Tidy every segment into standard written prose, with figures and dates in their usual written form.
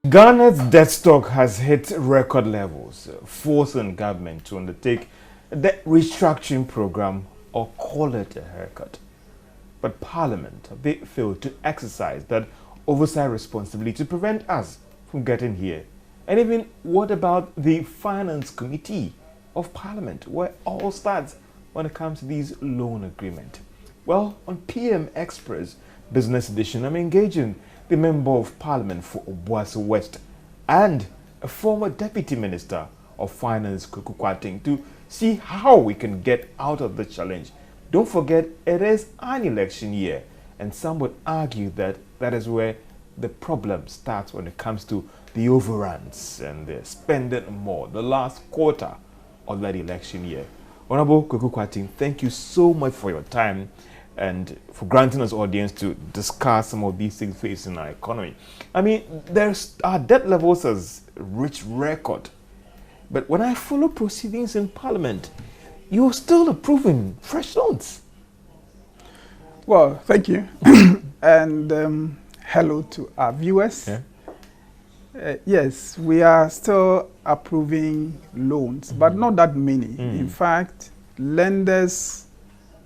Ghana's debt stock has hit record levels, forcing government to undertake the restructuring program or call it a haircut. But Parliament, they failed to exercise that oversight responsibility to prevent us from getting here. And even what about the Finance Committee of Parliament, where all starts when it comes to these loan agreements? Well, on PM Express Business Edition, I'm engaging the Member of Parliament for Obuasi West and a former Deputy Minister of Finance, Kuku Kwating, to see how we can get out of the challenge. Don't forget, it is an election year, and some would argue that that is where the problem starts when it comes to the overruns and the spending more, the last quarter of that election year. Honorable Kuku Kwating, thank you so much for your time and for granting us audience to discuss some of these things facing our economy. I mean, our debt levels has reached record. But when I follow proceedings in Parliament, you're still approving fresh loans. Well, thank you. And hello to our viewers. Yeah. Yes, we are still approving loans, but not that many. In fact, lenders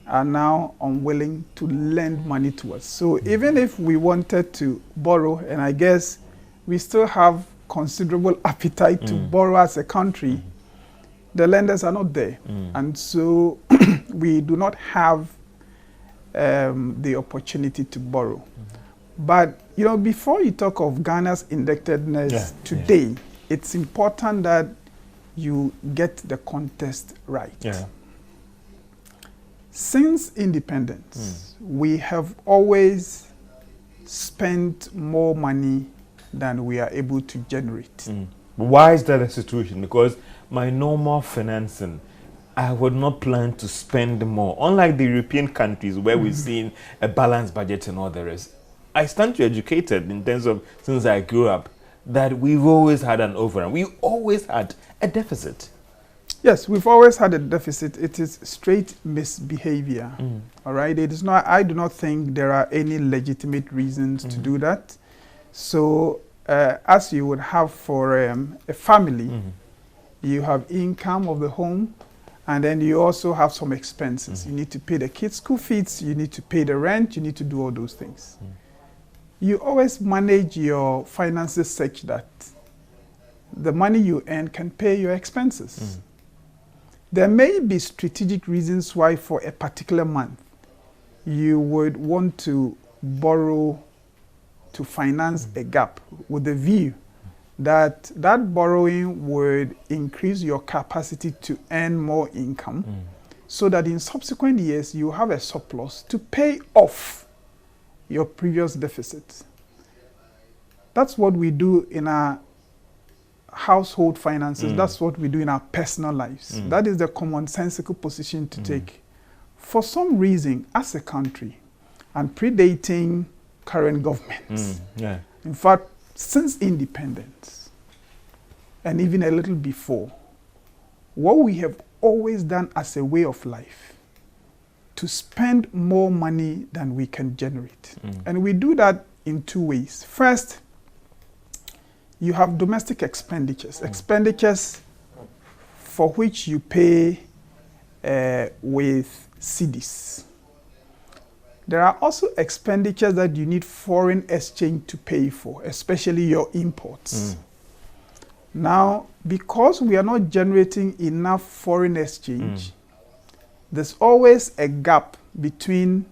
are now unwilling to lend money to us. So even if we wanted to borrow, and I guess we still have considerable appetite to borrow as a country, the lenders are not there. And so we do not have the opportunity to borrow. But, you know, before you talk of Ghana's indebtedness today, it's important that you get the context right. Since independence, we have always spent more money than we are able to generate. Why is that a situation? Because my normal financing, I would not plan to spend more. Unlike the European countries where we've seen a balanced budget and all the rest, I stand to be educated in terms of, since I grew up, that we've always had an overrun. We always had a deficit. Yes, we've always had a deficit. It is straight misbehavior. All right. It is not. I do not think there are any legitimate reasons to do that. So, as you would have for a family, you have income of the home, and then you also have some expenses. You need to pay the kids' school fees. You need to pay the rent. You need to do all those things. You always manage your finances such that the money you earn can pay your expenses. There may be strategic reasons why for a particular month you would want to borrow to finance a gap with the view that that borrowing would increase your capacity to earn more income so that in subsequent years you have a surplus to pay off your previous deficits. That's what we do in our household finances. That's what we do in our personal lives. That is the commonsensical position to take. For some reason, as a country, and predating current governments, in fact, since independence, and even a little before, what we have always done as a way of life, to spend more money than we can generate. And we do that in two ways. First, you have domestic expenditures, expenditures for which you pay with cedis. There are also expenditures that you need foreign exchange to pay for, especially your imports. Now, because we are not generating enough foreign exchange, there's always a gap between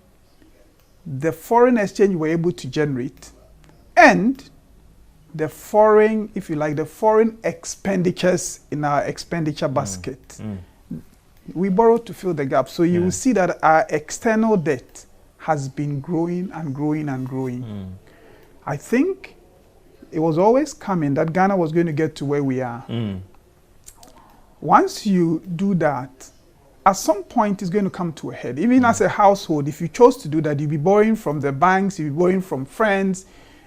the foreign exchange we're able to generate and the foreign, if you like, the foreign expenditures in our expenditure basket. We borrow to fill the gap. So you will see that our external debt has been growing and growing and growing. I think it was always coming that Ghana was going to get to where we are. Once you do that, at some point it's going to come to a head. Even as a household, if you chose to do that, you'll be borrowing from the banks, you'll be borrowing from friends,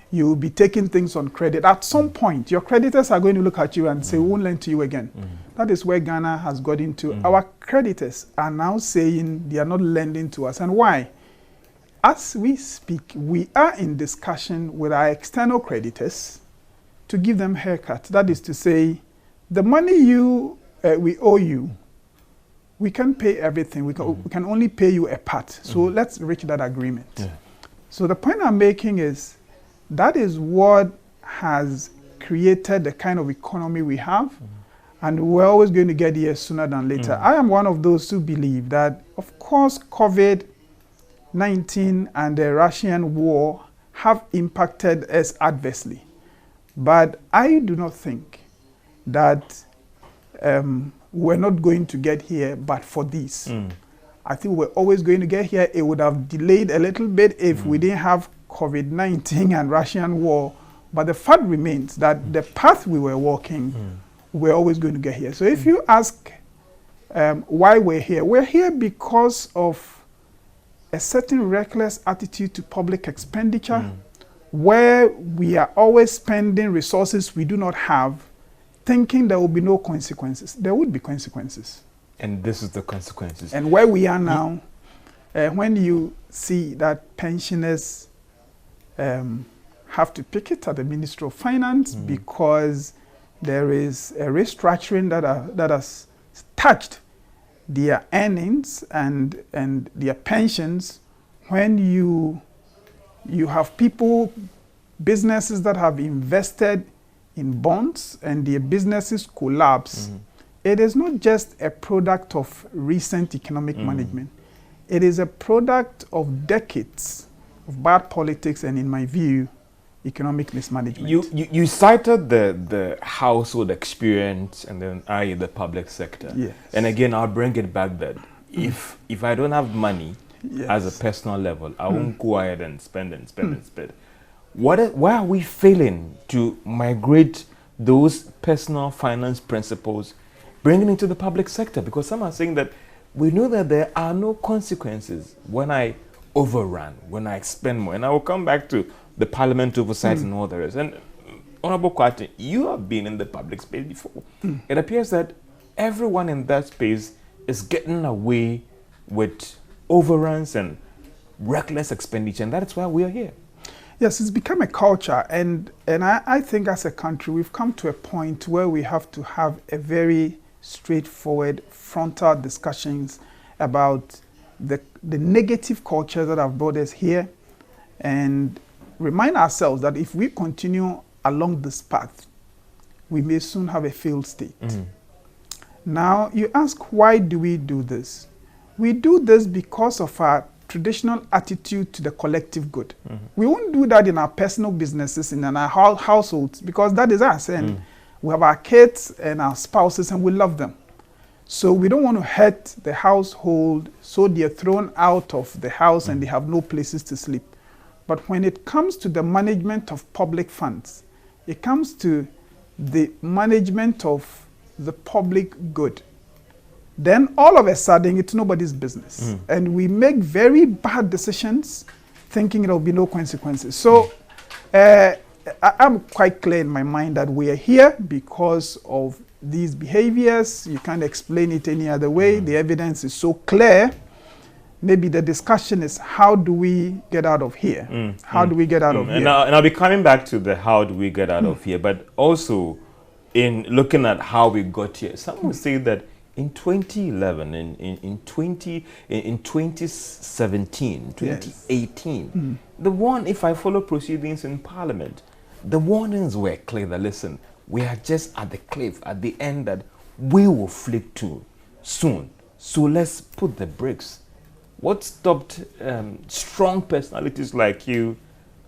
you'll be taking things on credit. At some point, your creditors are going to look at you and say, we won't lend to you again. That is where Ghana has got into. Our creditors are now saying they are not lending to us. And why? As we speak, we are in discussion with our external creditors to give them haircuts. That is to say, the money we owe you, we can't pay everything. We can only pay you a part. So let's reach that agreement. Yeah. So the point I'm making is that is what has created the kind of economy we have. And we're always going to get here sooner than later. I am one of those who believe that, of course, COVID-19 and the Russian war have impacted us adversely. But I do not think that we're not going to get here but for this. I think we're always going to get here. It would have delayed a little bit if we didn't have COVID-19 and Russian war. But the fact remains that the path we were walking, we're always going to get here. So if you ask why we're here because of a certain reckless attitude to public expenditure, where we are always spending resources we do not have, thinking there will be no consequences. There would be consequences. And this is the consequences. And where we are now, when you see that pensioners have to picket at the Ministry of Finance because there is a restructuring that has touched their earnings and their pensions, when you have businesses that have invested in bonds and their businesses collapse, it is not just a product of recent economic management. It is a product of decades of bad politics and, in my view, economic mismanagement. You cited the household experience and then the public sector. Yes. And again, I'll bring it back that if I don't have money as a personal level, I won't go ahead and spend and spend and spend. Why are we failing to migrate those personal finance principles, bringing into the public sector? Because some are saying that we know that there are no consequences when I overrun, when I spend more. And I will come back to the Parliament oversight and all the rest. And Honorable Kwati, you have been in the public space before. It appears that everyone in that space is getting away with overruns and reckless expenditure, and that is why we are here. Yes, it's become a culture, and I think as a country we've come to a point where we have to have a very straightforward, frontal discussions about the negative culture that have brought us here, and remind ourselves that if we continue along this path, we may soon have a failed state. Now, you ask, why do we do this? We do this because of our traditional attitude to the collective good. We won't do that in our personal businesses, in our households, because that is us, and we have our kids and our spouses, and we love them. So we don't want to hurt the household, so they're thrown out of the house and they have no places to sleep. But when it comes to the management of public funds, it comes to the management of the public good, then all of a sudden it's nobody's business. And we make very bad decisions thinking there will be no consequences. So I'm quite clear in my mind that we are here because of these behaviors. You can't explain it any other way. The evidence is so clear. Maybe the discussion is, how do we get out of here? How do we get out of here? And I'll be coming back to the how do we get out of here, but also in looking at how we got here. Some would say that in 2011, in 2017, 2018, the one, if I follow proceedings in Parliament, the warnings were clear that, listen, we are just at the cliff, at the end that we will flip to soon. So let's put the brakes. What stopped strong personalities like you,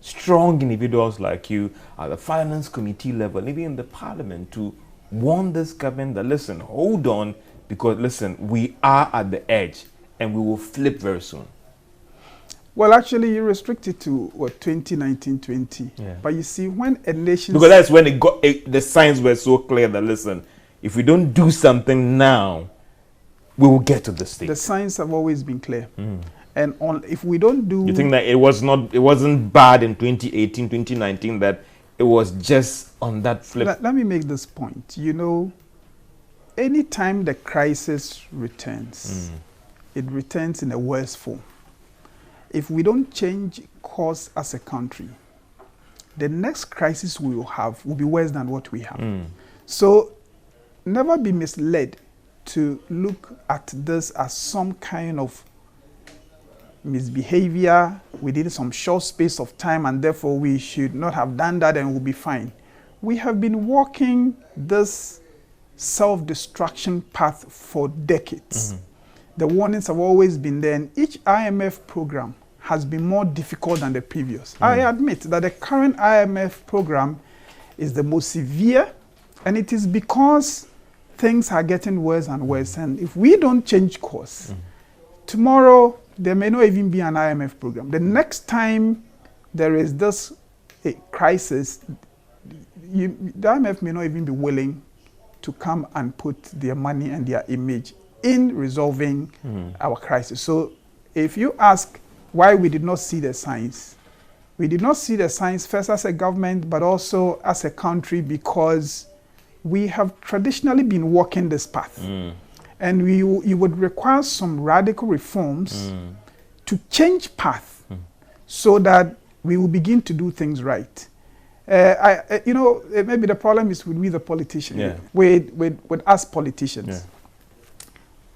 strong individuals like you at the finance committee level, even in the Parliament, to warn this government that, listen, hold on, because, listen, we are at the edge and we will flip very soon? Well, actually, you restrict it to, 2019-20. Yeah. But you see, when a nation... Because that's when it got, the signs were so clear that, listen, if we don't do something now, we will get to the state. The signs have always been clear. And if we don't do... You think that it wasn't bad in 2018, 2019, that it was just on that flip? Let me make this point. You know, anytime the crisis returns, it returns in a worse form. If we don't change course as a country, the next crisis we will have will be worse than what we have. So never be misled to look at this as some kind of misbehavior within some short space of time, and therefore we should not have done that and we'll be fine. We have been walking this self-destruction path for decades. The warnings have always been there, and each IMF program has been more difficult than the previous. I admit that the current IMF program is the most severe, and it is because things are getting worse and worse. And if we don't change course, tomorrow there may not even be an IMF program. The next time there is this crisis, the IMF may not even be willing to come and put their money and their image in resolving our crisis. So if you ask why we did not see the signs, we did not see the signs first as a government, but also as a country, because we have traditionally been walking this path. And you would require some radical reforms to change path so that we will begin to do things right. Maybe the problem is with we the politicians, with us politicians.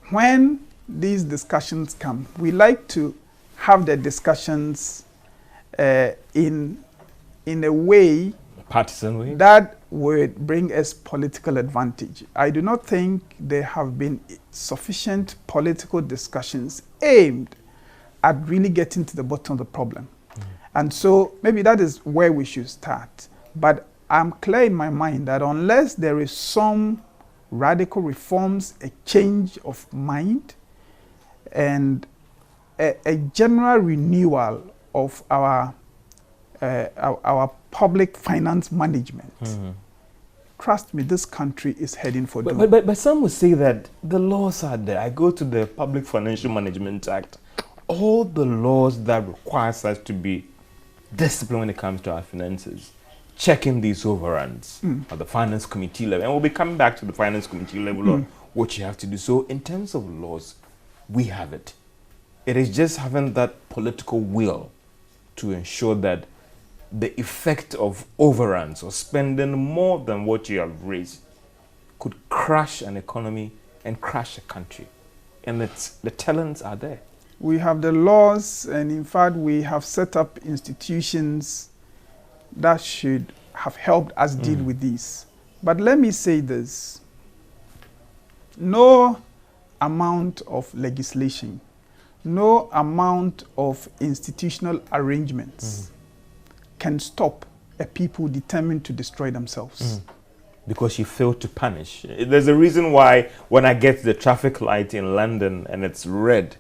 When these discussions come, we like to have the discussions in a way, partisan way, that would bring us political advantage. I do not think there have been sufficient political discussions aimed at really getting to the bottom of the problem. And so maybe that is where we should start. But I'm clear in my mind that unless there is some radical reforms, a change of mind, and a general renewal of our public finance management, trust me, this country is heading for doom. But some would say that the laws are there. I go to the Public Financial Management Act. All the laws that requires us to be disciplined when it comes to our finances, checking these overruns at the Finance Committee level. And we'll be coming back to the Finance Committee level on what you have to do. So in terms of laws, we have it. It is just having that political will to ensure that the effect of overruns or spending more than what you have raised could crash an economy and crash a country. And the talents are there. We have the laws, and in fact, we have set up institutions that should have helped us deal with this. But let me say this. No amount of legislation, no amount of institutional arrangements can stop a people determined to destroy themselves. Because you fail to punish. There's a reason why when I get to the traffic light in London and it's red,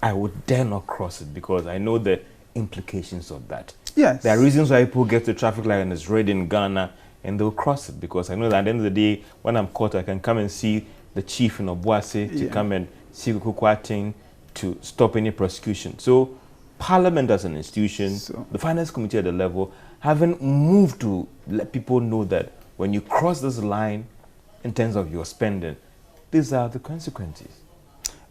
I would dare not cross it, because I know the implications of that. Yes. There are reasons why people get to the traffic light and it's red in Ghana and they'll cross it, because I know that at the end of the day, when I'm caught, I can come and see the chief in Obuasi to come and see Kukwati to stop any prosecution. So Parliament as an institution, the Finance Committee at the level, haven't moved to let people know that when you cross this line in terms of your spending, these are the consequences.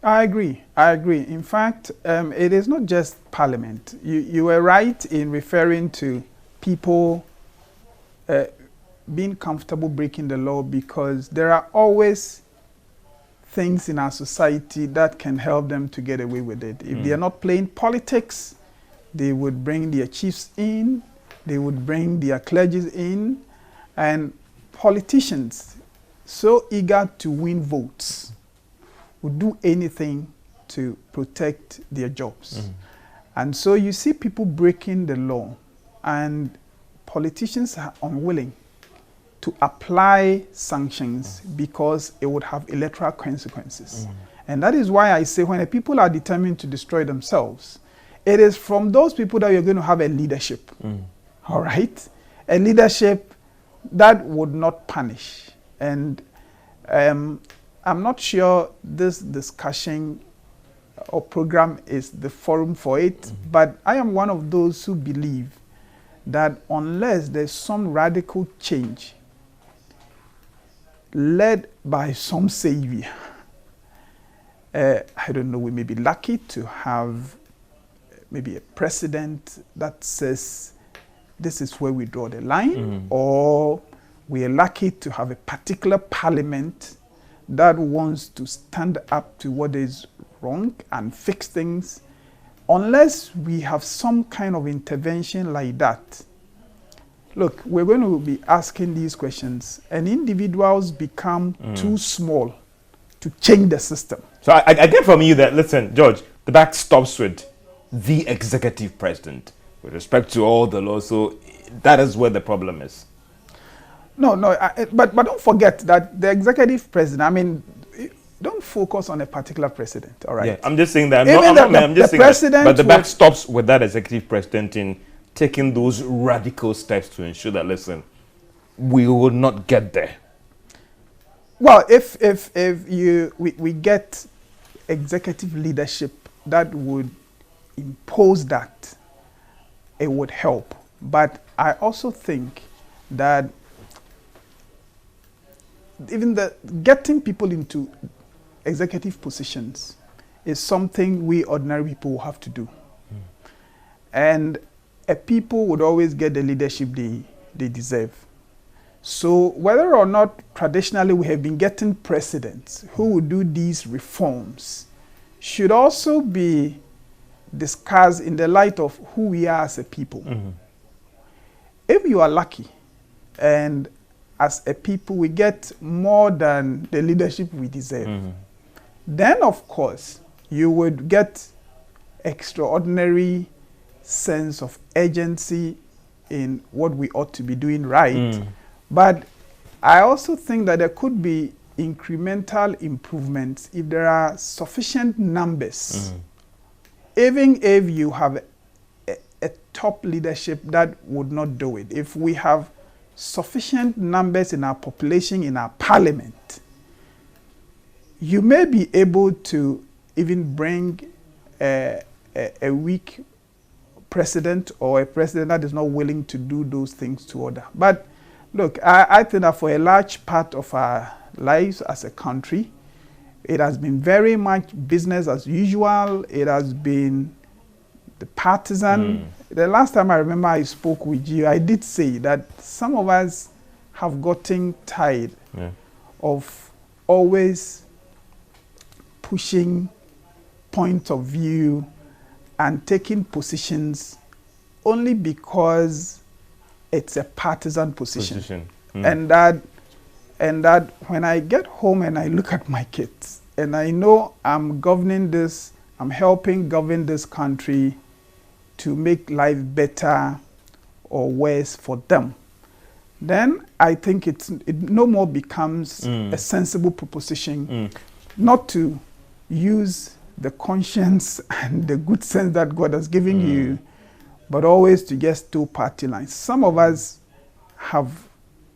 I agree. In fact, it is not just Parliament. You were right in referring to people being comfortable breaking the law, because there are always things in our society that can help them to get away with it. If they are not playing politics, they would bring their chiefs in, they would bring their clergy in, and politicians so eager to win votes would do anything to protect their jobs. And so you see people breaking the law, and politicians are unwilling to apply sanctions because it would have electoral consequences. And that is why I say when the people are determined to destroy themselves, it is from those people that you're going to have a leadership. All right? A leadership that would not punish. And I'm not sure this discussion or program is the forum for it, but I am one of those who believe that unless there's some radical change led by some savior, I don't know, we may be lucky to have maybe a president that says this is where we draw the line, or we are lucky to have a particular parliament that wants to stand up to what is wrong and fix things. Unless we have some kind of intervention like that, look, we're going to be asking these questions, and individuals become too small to change the system. So I get from you that, listen, George, the buck stops with the executive president with respect to all the laws. So that is where the problem is. No, but don't forget that the executive president, I mean, don't focus on a particular president, all right? Yeah, I'm just saying that. But the buck stops with that executive president in taking those radical steps to ensure that, listen, we will not get there. Well, if we get executive leadership that would impose that, it would help. But I also think that even getting people into executive positions is something we ordinary people will have to do. And people would always get the leadership they deserve. So whether or not traditionally we have been getting presidents who would do these reforms should also be discussed in the light of who we are as a people. If you are lucky and as a people we get more than the leadership we deserve, then of course you would get extraordinary sense of urgency in what we ought to be doing right. But I also think that there could be incremental improvements if there are sufficient numbers. Even if you have a top leadership that would not do it, if we have sufficient numbers in our population, in our parliament, you may be able to even bring a weak president or a president that is not willing to do those things to order. But look, I think that for a large part of our lives as a country, it has been very much business as usual. It has been the partisan. The last time I remember I spoke with you, I did say that some of us have gotten tired of always pushing points of view and taking positions only because it's a partisan position. And that when I get home and I look at my kids and I know I'm governing this, I'm helping govern this country to make life better or worse for them, then I think it no more becomes a sensible proposition not to use the conscience and the good sense that God has given you, but always to just two party lines. Some of us have.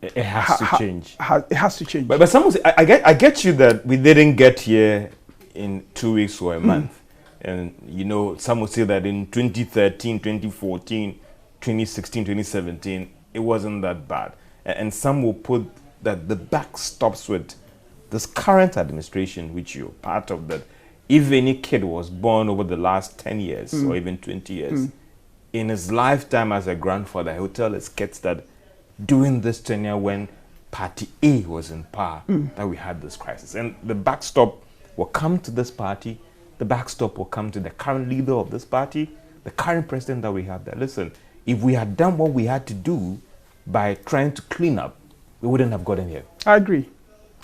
It has to change. It has to change. But some will say, I get you that we didn't get here in 2 weeks or a month. And, you know, some will say that in 2013, 2014, 2016, 2017, it wasn't that bad. And some will put that the buck stops with this current administration, which you're part of, that if any kid was born over the last 10 years or even 20 years, in his lifetime as a grandfather, he would tell his kids that during this tenure when Party A was in power, that we had this crisis. And the backstop will come to this party, the backstop will come to the current leader of this party, the current president that we have there. Listen, if we had done what we had to do by trying to clean up, we wouldn't have gotten here. I agree.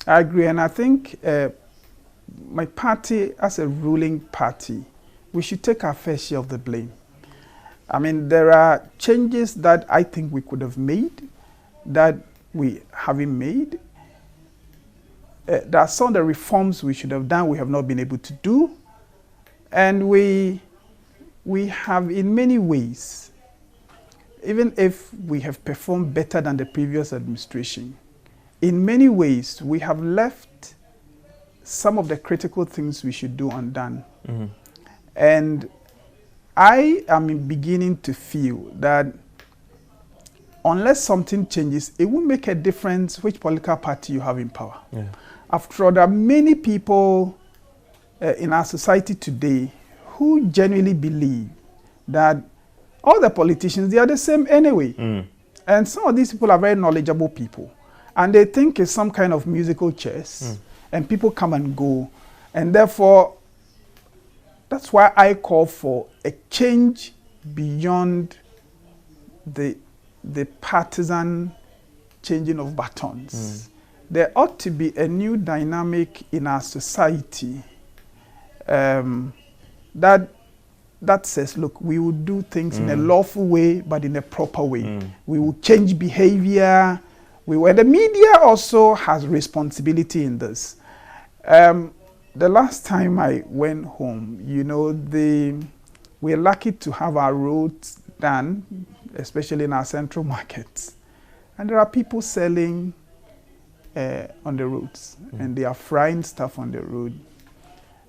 And I think my party, as a ruling party, we should take our fair share of the blame. I mean, there are changes that I think we could have made that we haven't made. There are some of the reforms we should have done we have not been able to do. And we have in many ways, even if we have performed better than the previous administration, in many ways we have left some of the critical things we should do undone. And I am beginning to feel that unless something changes, it will make a difference which political party you have in power. After all, there are many people in our society today who genuinely believe that all the politicians, they are the same anyway. And some of these people are very knowledgeable people. And they think it's some kind of musical chairs. And people come and go. And therefore, that's why I call for a change beyond the partisan changing of batons. There ought to be a new dynamic in our society that says, look, we will do things in a lawful way, but in a proper way. We will change behavior. The media also has responsibility in this. The last time I went home, you know, we're lucky to have our roads done, especially in our central markets. And there are people selling on the roads, and they are frying stuff on the road.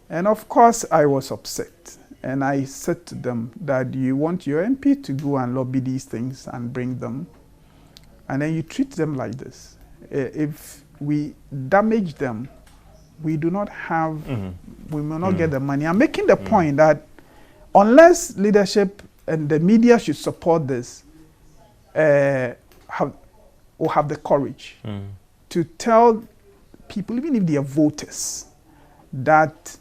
And of course, I was upset. And I said to them that you want your MP to go and lobby these things and bring them, and then you treat them like this. If we damage them, we do not have, we will not get the money. I'm making the point that unless leadership and the media should support this, or have the courage to tell people, even if they are voters, that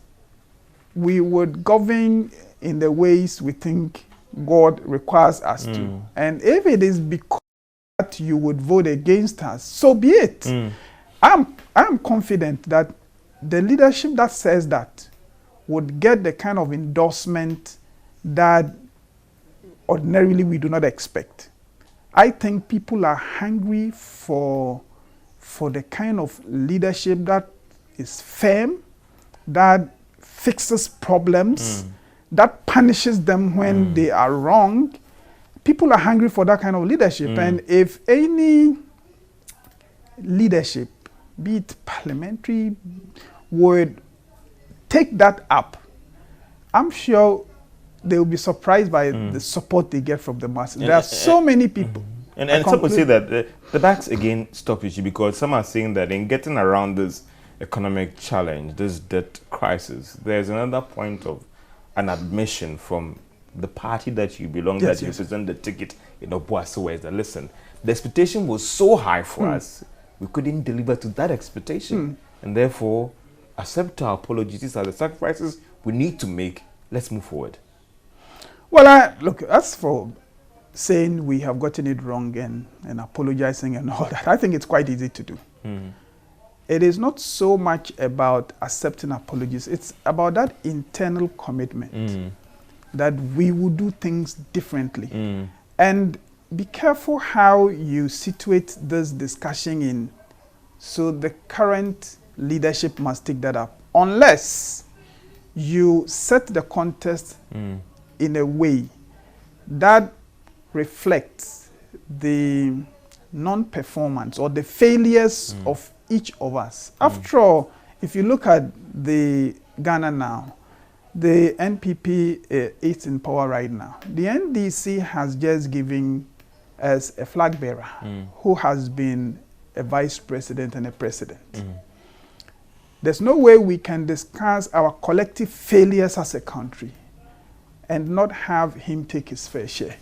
we would govern in the ways we think God requires us to. And if it is because that you would vote against us, so be it. I'm confident that the leadership that says that would get the kind of endorsement that ordinarily we do not expect. I think people are hungry for the kind of leadership that is firm, that fixes problems, that punishes them when they are wrong. People are hungry for that kind of leadership. And if any leadership, be it parliamentary, would take that up, I'm sure they will be surprised by the support they get from the masses. There are so many people. And some would say that the backs again stop issue, because some are saying that in getting around this economic challenge, this debt crisis, there's another point of an admission from the party that you belong, that you represent the ticket in Obuasi, is that, listen, the expectation was so high for us, we couldn't deliver to that expectation. And therefore, accept our apologies. These are the sacrifices we need to make. Let's move forward. Well, look, as for saying we have gotten it wrong and apologizing and all that, I think it's quite easy to do. It is not so much about accepting apologies. It's about that internal commitment that we will do things differently. And be careful how you situate this discussion in. So the current leadership must take that up. Unless you set the context in a way that reflects the non-performance or the failures of each of us. After all, if you look at the Ghana now, the NPP is in power right now. The NDC has just given us a flag bearer who has been a vice president and a president. There's no way we can discuss our collective failures as a country and not have him take his fair share.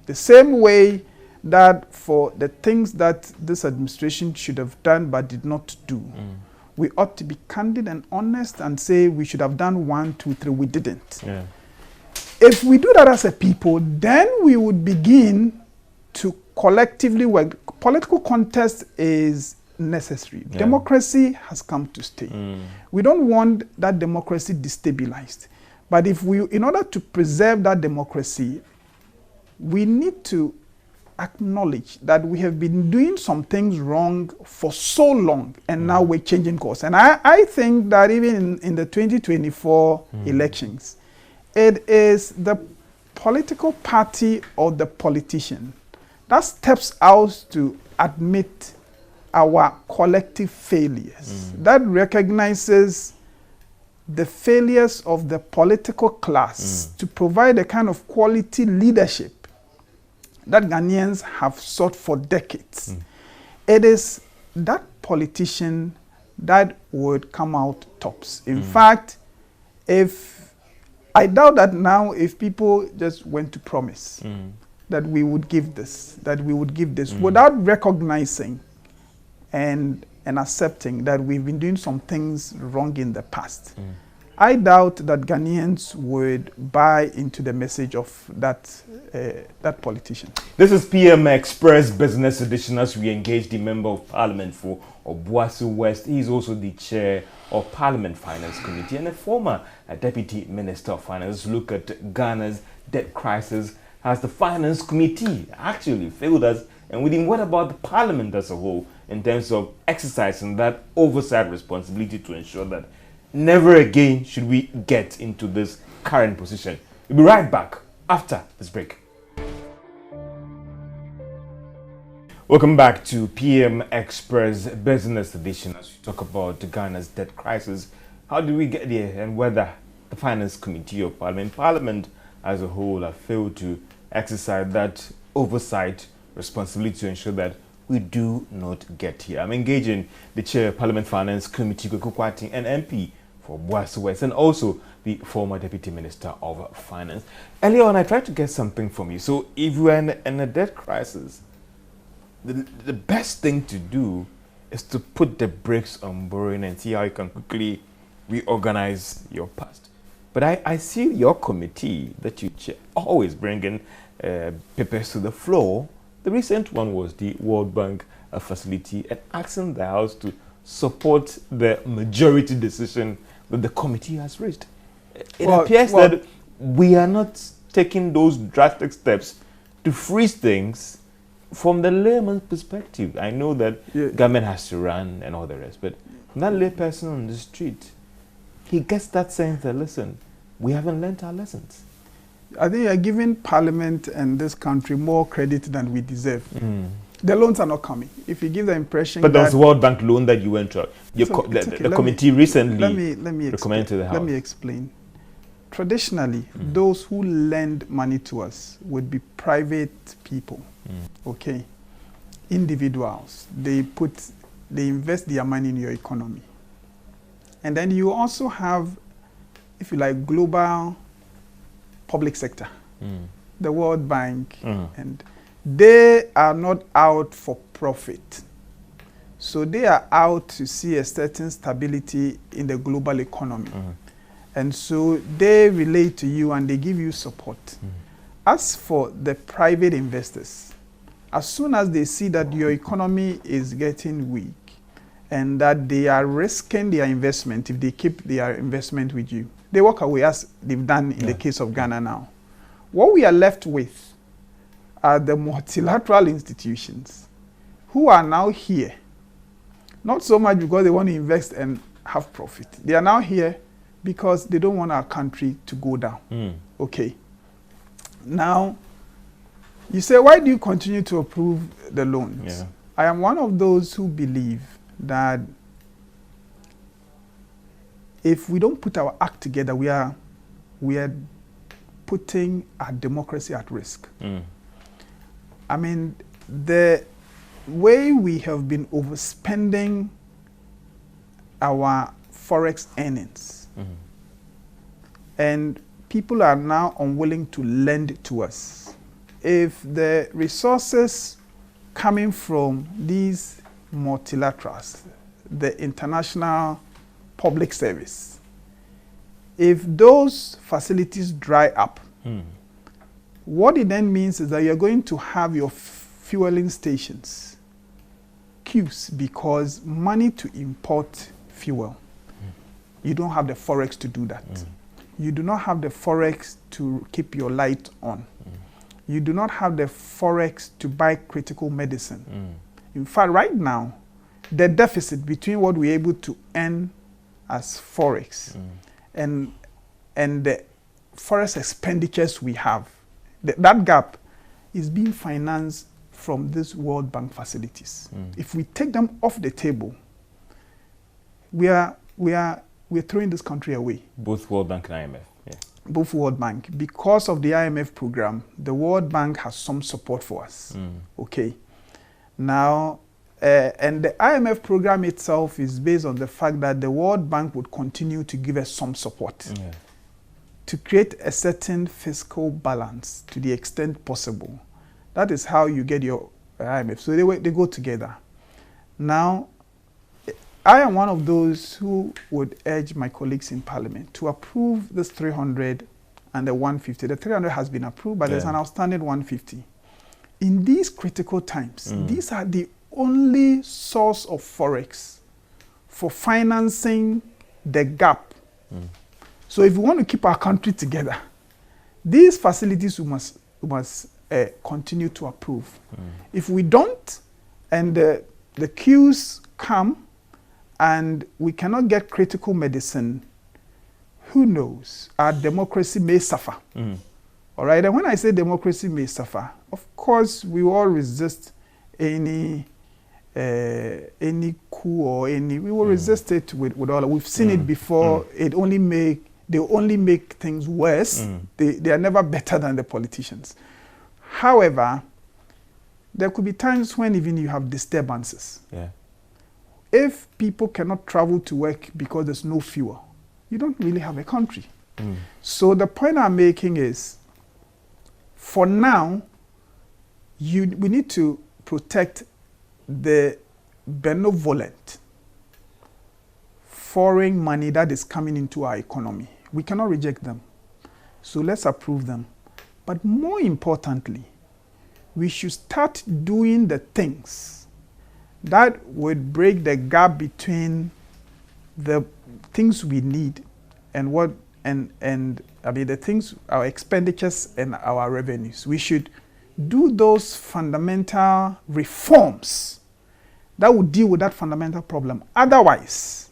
The same way that for the things that this administration should have done but did not do, we ought to be candid and honest and say we should have done 1, 2, 3, we didn't. If we do that as a people, then we would begin to collectively work. Political contest is necessary. Democracy has come to stay. We don't want that democracy destabilized. But if we, in order to preserve that democracy, we need to acknowledge that we have been doing some things wrong for so long, and now we're changing course. And I think that even in the 2024 elections, it is the political party or the politician that steps out to admit our collective failures, that recognizes the failures of the political class to provide a kind of quality leadership that Ghanaians have sought for decades. It is that politician that would come out tops. In fact, if I doubt that now if people just went to promise that we would give this, without recognizing and accepting that we've been doing some things wrong in the past, I doubt that Ghanaians would buy into the message of that politician. This is PM Express Business Edition as we engage the Member of Parliament for Obuasi West. He is also the chair of Parliament Finance Committee and a former Deputy Minister of Finance. Look at Ghana's debt crisis. Has the Finance Committee actually failed us? And within, what about the Parliament as a whole in terms of exercising that oversight responsibility to ensure that never again should we get into this current position? We'll be right back after this break. Welcome back to PM Express Business Edition as we talk about Ghana's debt crisis. How did we get here, and whether the Finance Committee of Parliament as a whole have failed to exercise that oversight responsibility to ensure that we do not get here. I'm engaging the chair of Parliament Finance Committee, Kweku Kwati, and MP for Obuasi West, and also the former Deputy Minister of Finance. Earlier on, I tried to get something from you. So if we're in a debt crisis, the best thing to do is to put the brakes on borrowing and see how you can quickly reorganize your past. But I see your committee that you chair always bringing papers to the floor. The recent one was the World Bank facility, and asking the House to support the majority decision that the committee has reached. It appears that we are not taking those drastic steps to freeze things from the layman's perspective. I know that government has to run and all the rest, but that lay person on the street, he gets that sense that, listen, we haven't learnt our lessons. I think you're giving Parliament and this country more credit than we deserve. The loans are not coming. If you give the impression but there was a World Bank loan that you went to. The committee recently recommended to the House. Let me explain. Traditionally, those who lend money to us would be private people, okay? Individuals. They invest their money in your economy. And then you also have, if you like, global public sector, the World Bank, and they are not out for profit. So they are out to see a certain stability in the global economy. And so they relate to you and they give you support. As for the private investors, as soon as they see that your economy is getting weak and that they are risking their investment if they keep their investment with you, they walk away, as they've done in the case of Ghana now. What we are left with are the multilateral institutions who are now here, not so much because they want to invest and have profit. They are now here because they don't want our country to go down. Okay. Now, you say, why do you continue to approve the loans? I am one of those who believe that if we don't put our act together, we are putting our democracy at risk. I mean, the way we have been overspending our forex earnings, and people are now unwilling to lend to us. If the resources coming from these multilaterals, the international public service, if those facilities dry up, what it then means is that you're going to have your fueling stations queues because money to import fuel, you don't have the forex to do that. You do not have the forex to keep your light on. You do not have the forex to buy critical medicine. In fact, right now, the deficit between what we're able to earn as forex and the forex expenditures we have, that gap is being financed from these World Bank facilities. If we take them off the table, we're throwing this country away. Both World Bank and IMF. Both World Bank. Because of the IMF program, the World Bank has some support for us. Okay. Now, and the IMF program itself is based on the fact that the World Bank would continue to give us some support. to create a certain fiscal balance to the extent possible. That is how you get your IMF. So they go together. Now, I am one of those who would urge my colleagues in Parliament to approve this 300 and the 150. The 300 has been approved, but there's an outstanding 150. In these critical times, these are the only source of forex for financing the gap. So if we want to keep our country together, these facilities we must continue to approve. If we don't, and the queues come, and we cannot get critical medicine, who knows? Our democracy may suffer. All right, and when I say democracy may suffer, of course, we all resist any coup or we will resist it with all. We've seen it before. They only make things worse. They are never better than the politicians. However, there could be times when even you have disturbances. If people cannot travel to work because there's no fuel, you don't really have a country. So the point I'm making is, for now, we need to protect the benevolent foreign money that is coming into our economy. We cannot reject them. So let's approve them. But more importantly, we should start doing the things that would break the gap between the things we need and the things, our expenditures and our revenues. We should do those fundamental reforms that would deal with that fundamental problem. Otherwise,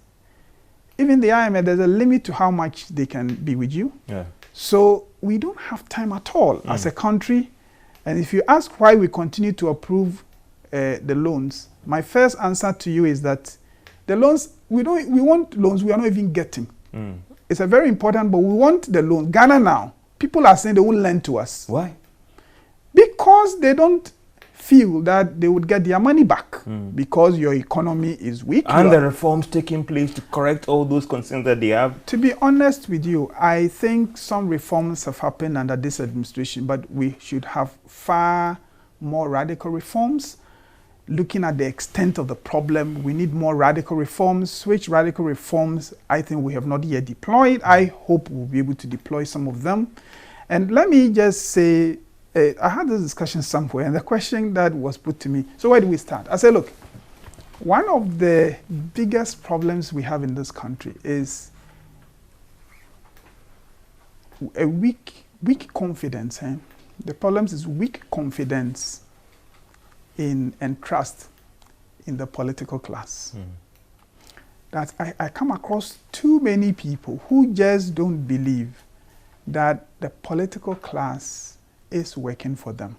even the IMF, there's a limit to how much they can be with you. So we don't have time at all as a country. And if you ask why we continue to approve the loans, my first answer to you is that the loans, we want loans we are not even getting. It's a very important, but we want the loan. Ghana now, people are saying they won't lend to us. Why? Because they don't feel that they would get their money back because your economy is weak. And the reforms taking place to correct all those concerns that they have. To be honest with you, I think some reforms have happened under this administration, but we should have far more radical reforms. Looking at the extent of the problem, we need more radical reforms. Which radical reforms I think we have not yet deployed. I hope we'll be able to deploy some of them. And let me just say, I had this discussion somewhere, and the question that was put to me, so where do we start? I said, look, one of the biggest problems we have in this country is a weak confidence. The problem is weak confidence in and trust in the political class. That I come across too many people who just don't believe that the political class is working for them.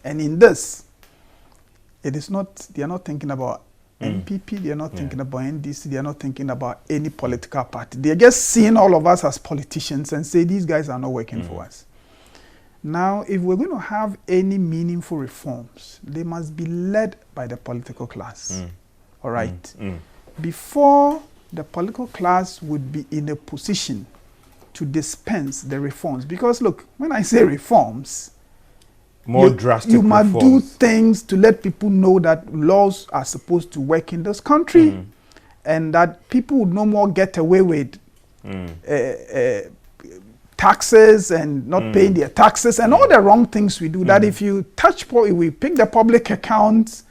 And in this, it is not, they are not thinking about NPP, they are not thinking about NDC, they are not thinking about any political party. They are just seeing all of us as politicians and say these guys are not working for us. Now, if we're going to have any meaningful reforms, they must be led by the political class. All right? Before the political class would be in a position to dispense the reforms. Because look, when I say reforms, drastic you must reforms. do things to let people know that laws are supposed to work in this country and that people would no more get away with taxes and not paying their taxes and all the wrong things we do. That if you we pick the public accounts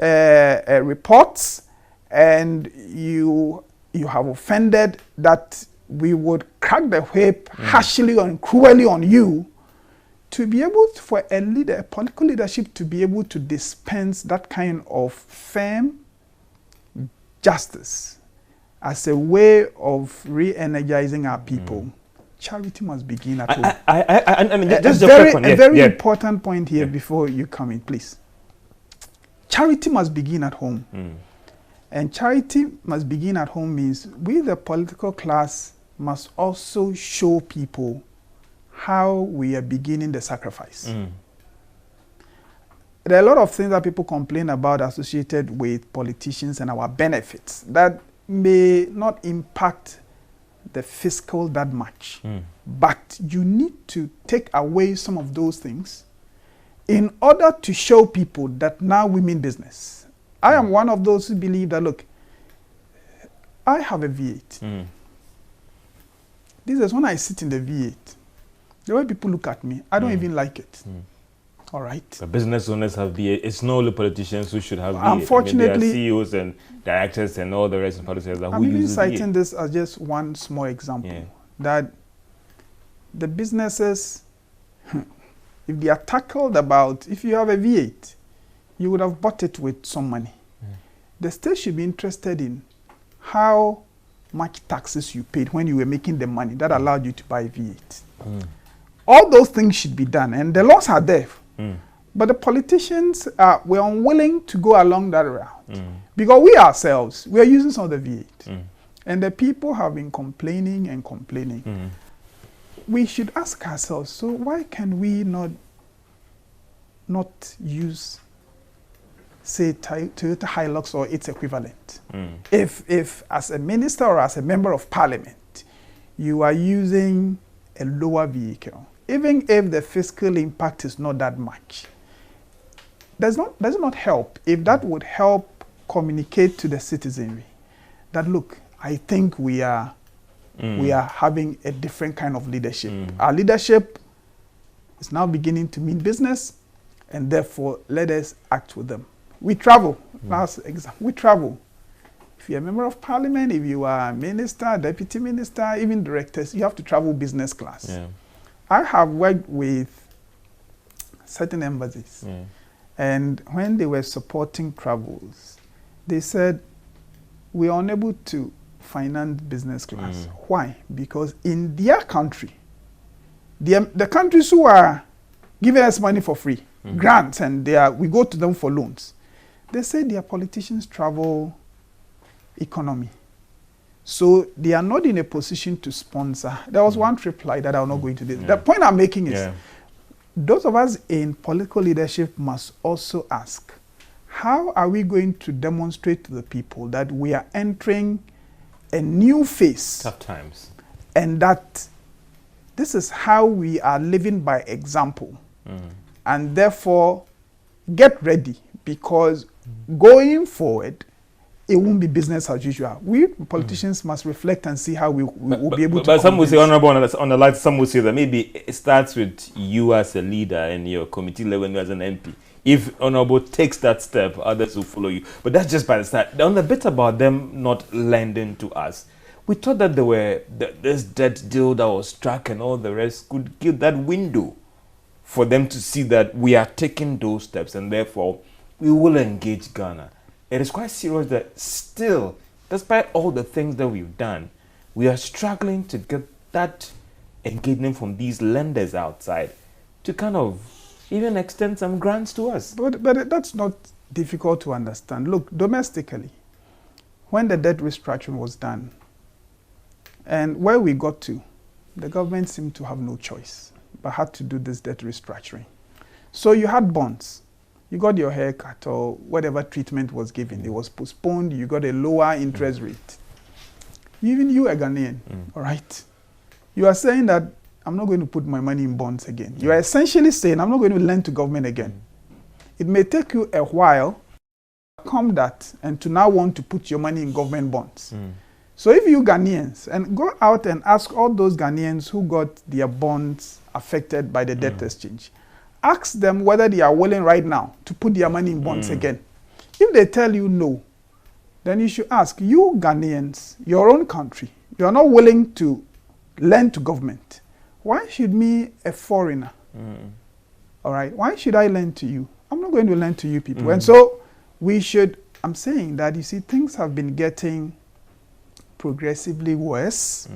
reports and you have offended, that we would crack the whip harshly and cruelly on you, to be able to, for a political leadership to be able to dispense that kind of firm justice as a way of re-energizing our people. Charity must begin at home. I mean, just a very important point here before you come in, please. Charity must begin at home. And charity must begin at home means we, the political class, must also show people how we are beginning the sacrifice. There are a lot of things that people complain about associated with politicians and our benefits that may not impact the fiscal that much. But you need to take away some of those things in order to show people that now we mean business. I am one of those who believe that, look, I have a V8. This is when I sit in the V8. The way people look at me, I don't even like it. All right. The business owners have V8. It's not only politicians who should have V8. Unfortunately, I mean, there are CEOs and directors and all the rest of policies that I'm who even use citing V8. this as just one small example. That the businesses, if they are tackled about, if you have a V8, you would have bought it with some money. The state should be interested in how much taxes you paid when you were making the money that allowed you to buy V8. All those things should be done, and the laws are there. But the politicians were unwilling to go along that route. Because we ourselves, we are using some of the V8. And the people have been complaining and complaining. We should ask ourselves, so why can we not use, say, Toyota Hilux or its equivalent? If as a minister or as a member of parliament, you are using a lower vehicle, even if the fiscal impact is not that much, does it not help if that would help communicate to the citizenry that, look, I think we are having a different kind of leadership. Our leadership is now beginning to mean business, and therefore let us act with them. We travel. Last example, we travel. If you're a member of parliament, if you are a minister, deputy minister, even directors, you have to travel business class. I have worked with certain embassies, and when they were supporting travels, they said, we are unable to finance business class. Why? Because in their country, the countries who are giving us money for free, grants, and we go to them for loans, they say their politicians travel economy. So they are not in a position to sponsor. There was one reply that I'm not going to do. The point I'm making is, those of us in political leadership must also ask, how are we going to demonstrate to the people that we are entering a new phase? Tough times. And that this is how we are living by example. And therefore, get ready, because going forward, it won't be business as usual. We politicians must reflect and see how we will be able to. But some will say, Honorable, on the light, some will say that maybe it starts with you as a leader and your committee level and you as an MP. If Honorable takes that step, others will follow you. But that's just by the start. On the bit about them not lending to us, we thought that there were this debt deal that was struck and all the rest could give that window for them to see that we are taking those steps and therefore we will engage Ghana. It is quite serious that still, despite all the things that we've done, we are struggling to get that engagement from these lenders outside to kind of even extend some grants to us. But that's not difficult to understand. Look, domestically, when the debt restructuring was done, and where we got to, the government seemed to have no choice, but had to do this debt restructuring. So you had bonds. You got your haircut or whatever treatment was given. It was postponed. You got a lower interest rate. Even you are Ghanaian, all right? You are saying that I'm not going to put my money in bonds again. You are essentially saying I'm not going to lend to government again. It may take you a while to overcome that and to now want to put your money in government bonds. So if you Ghanaians, and go out and ask all those Ghanaians who got their bonds affected by the debt exchange, ask them whether they are willing right now to put their money in bonds again. If they tell you no, then you should ask, you Ghanaians, your own country, you are not willing to lend to government. Why should me, a foreigner, all right, why should I lend to you? I'm not going to lend to you people. And so we should, I'm saying that, you see, things have been getting progressively worse.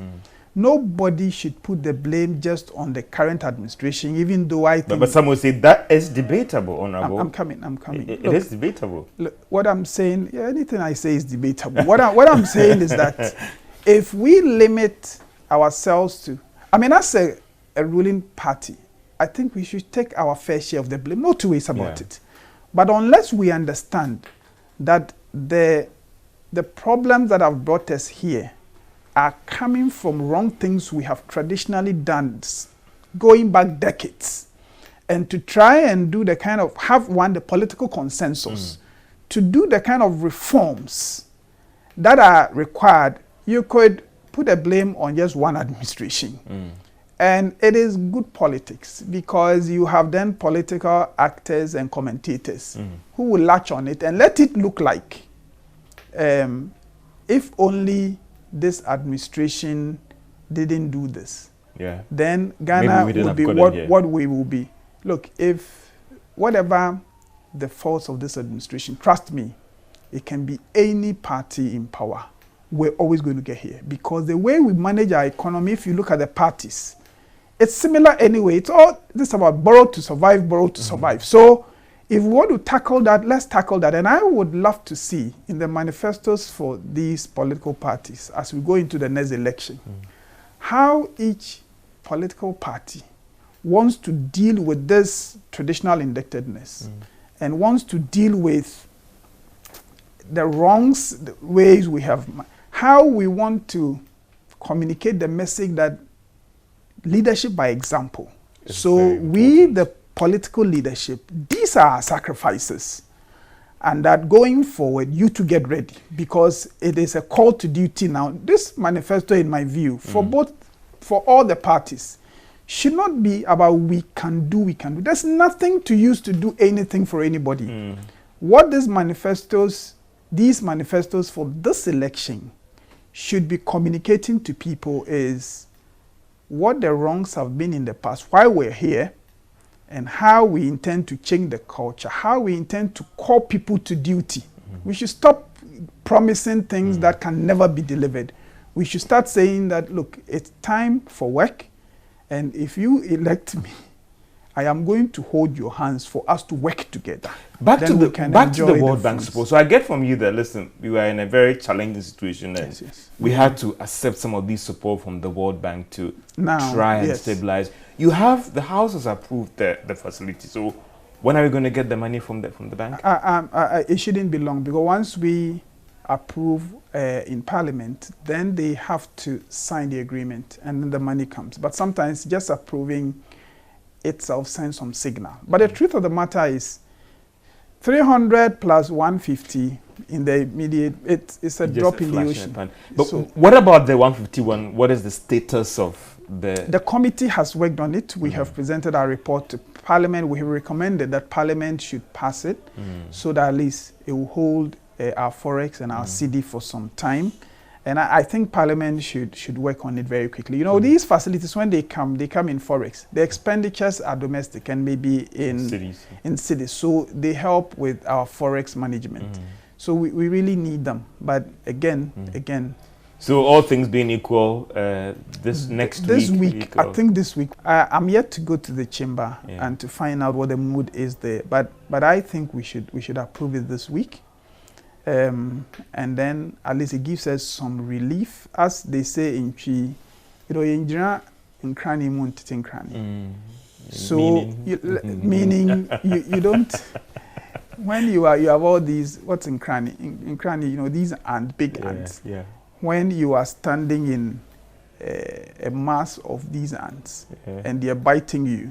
Nobody should put the blame just on the current administration, even though I think... But some will say that is debatable, Honorable. I'm coming. It is debatable. Look, what I'm saying, anything I say is debatable. what I'm saying is that if we limit ourselves to... I mean, as a ruling party, I think we should take our fair share of the blame. No two ways about it. But unless we understand that the problems that have brought us here are coming from wrong things we have traditionally done going back decades. And to try and do the kind of, the political consensus to do the kind of reforms that are required, you could put a blame on just one administration. And it is good politics because you have then political actors and commentators who will latch on it and let it look like if only this administration didn't do this, then Ghana would be what we will be. Look, if whatever the faults of this administration, trust me, it can be any party in power. We're always going to get here because the way we manage our economy, if you look at the parties, it's similar anyway. It's all this about borrow to survive. So if we want to tackle that, let's tackle that. And I would love to see in the manifestos for these political parties as we go into the next election, how each political party wants to deal with this traditional indebtedness and wants to deal with the wrongs, the ways we have, how we want to communicate the message that leadership by example. So we, the political leadership, these are our sacrifices. And that going forward, you to get ready because it is a call to duty now. This manifesto, in my view, for all the parties, should not be about we can do. There's nothing to use to do anything for anybody. What these manifestos for this election should be communicating to people is what the wrongs have been in the past, why we're here, and how we intend to change the culture, how we intend to call people to duty. We should stop promising things that can never be delivered. We should start saying that, look, it's time for work, and if you elect me, I am going to hold your hands for us to work together. Back to the World Bank support. So I get from you that, listen, we were in a very challenging situation. We had to accept some of these support from the World Bank to try and stabilize. You have, the House has approved the facility. So when are we going to get the money from the bank? It shouldn't be long because once we approve in Parliament, then they have to sign the agreement and then the money comes. But sometimes just approving itself sends some signal. But the truth of the matter is 300 plus 150 in the immediate, it's a drop in the ocean. But so, what about the 151? What is the status of the committee has worked on it. We have presented our report to Parliament. We have recommended that Parliament should pass it so that at least it will hold our Forex and our CD for some time. And I think Parliament should work on it very quickly. You know, these facilities, when they come in Forex. The expenditures are domestic and maybe in cities. So they help with our Forex management. So we really need them. But again. So all things being equal, this week, I think this week, I'm yet to go to the chamber and to find out what the mood is there. But I think we should approve it this week. And then at least it gives us some relief, as they say in Chi, you know, in cranny in cranny. So meaning you don't when you have all these, what's in cranny? In cranny, you know, these ants, big ants. When you are standing in a mass of these ants and they are biting you,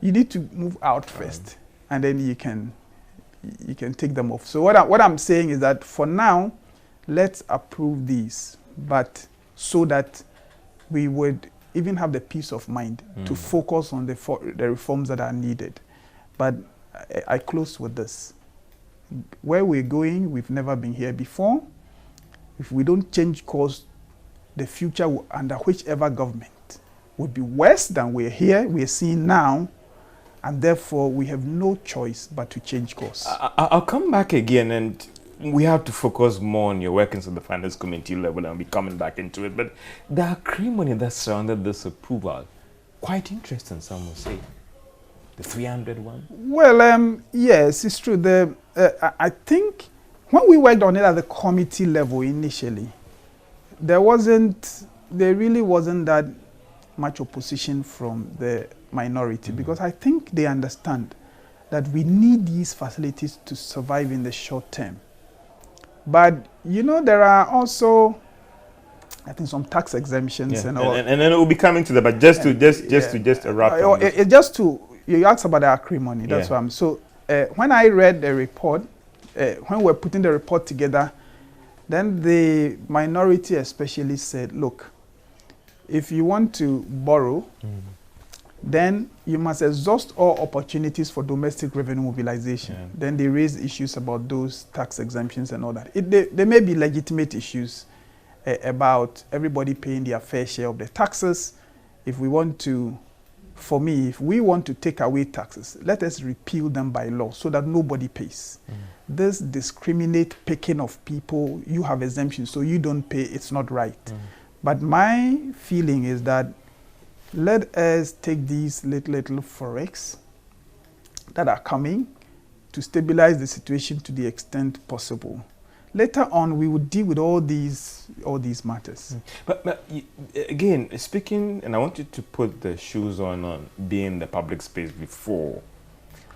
you need to move out first, and then you can take them off. So what I'm saying is that for now, let's approve these, but so that we would even have the peace of mind to focus on the reforms that are needed. But I close with this. Where we're going, we've never been here before. If we don't change course, the future under whichever government would be worse than we're seeing now. And therefore, we have no choice but to change course. I'll come back again, and we have to focus more on your workings at the finance committee level, and we'll be coming back into it. But the acrimony that surrounded this approval, quite interesting, some will say. The 300 one? Well, yes, it's true. I think when we worked on it at the committee level initially, there really wasn't that much opposition from the minority, because I think they understand that we need these facilities to survive in the short term. But, you know, there are also I think some tax exemptions Yeah. and all. And then it will be coming to that, but just to wrap on this. Just to, you asked about the acrimony, that's why so when I read the report, when we're putting the report together, then the minority especially said, look, if you want to borrow, then you must exhaust all opportunities for domestic revenue mobilization. Yeah. Then they raise issues about those tax exemptions and all that. There may be legitimate issues about everybody paying their fair share of the taxes. If we want to, for me, if we want to take away taxes, let us repeal them by law so that nobody pays. This discriminate picking of people, you have exemptions, so you don't pay, it's not right. But my feeling is that let us take these little forex that are coming to stabilize the situation to the extent possible. Later on, we will deal with all these matters. But again, speaking, and I want you to put the shoes on being the public space before.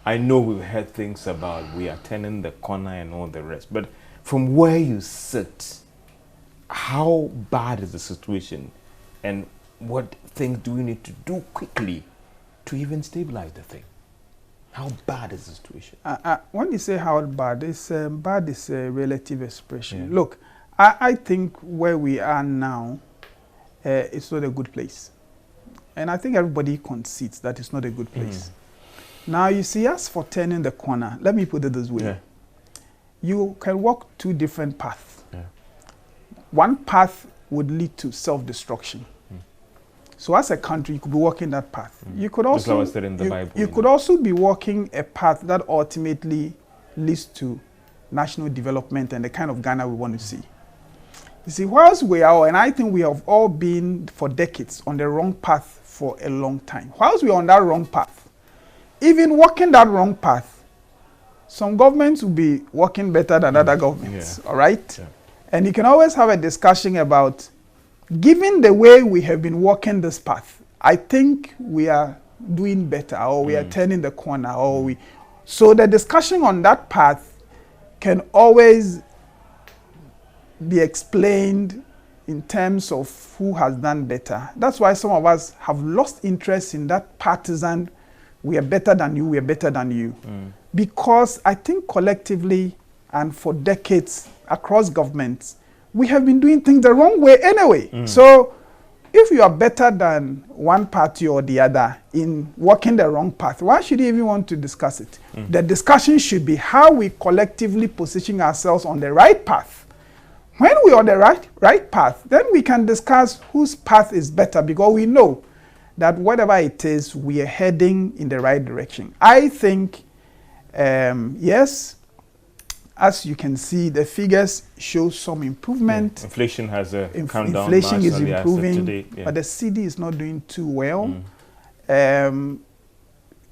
I know we've heard things about we are turning the corner and all the rest, but from where you sit, how bad is the situation, and what things do we need to do quickly to even stabilize the thing? How bad is the situation? When you say how bad, bad is a relative expression. Yeah. Look, I think where we are now, it's not a good place. And I think everybody concedes that it's not a good place. Now, you see, as for turning the corner, let me put it this way. Yeah. You can walk two different paths. Yeah. One path would lead to self-destruction. So as a country, you could be walking that path. You could also, you could also be walking a path that ultimately leads to national development and the kind of Ghana we want to see. You see, whilst we are, and I think we have all been for decades on the wrong path for a long time. Whilst we are on that wrong path, even walking that wrong path, some governments will be working better than other governments, all right? Yeah. And you can always have a discussion about, given the way we have been walking this path, I think we are doing better, or we are turning the corner, or we. So the discussion on that path can always be explained in terms of who has done better. That's why some of us have lost interest in that partisan, we are better than you, we are better than you. Because I think collectively and for decades across governments, we have been doing things the wrong way anyway. So if you are better than one party or the other in walking the wrong path, why should you even want to discuss it? The discussion should be how we collectively position ourselves on the right path. When we are on the right path, then we can discuss whose path is better, because we know that whatever it is, we are heading in the right direction. I think, yes, as you can see, the figures show some improvement. Inflation has come down. Inflation is improving, but the CD is not doing too well.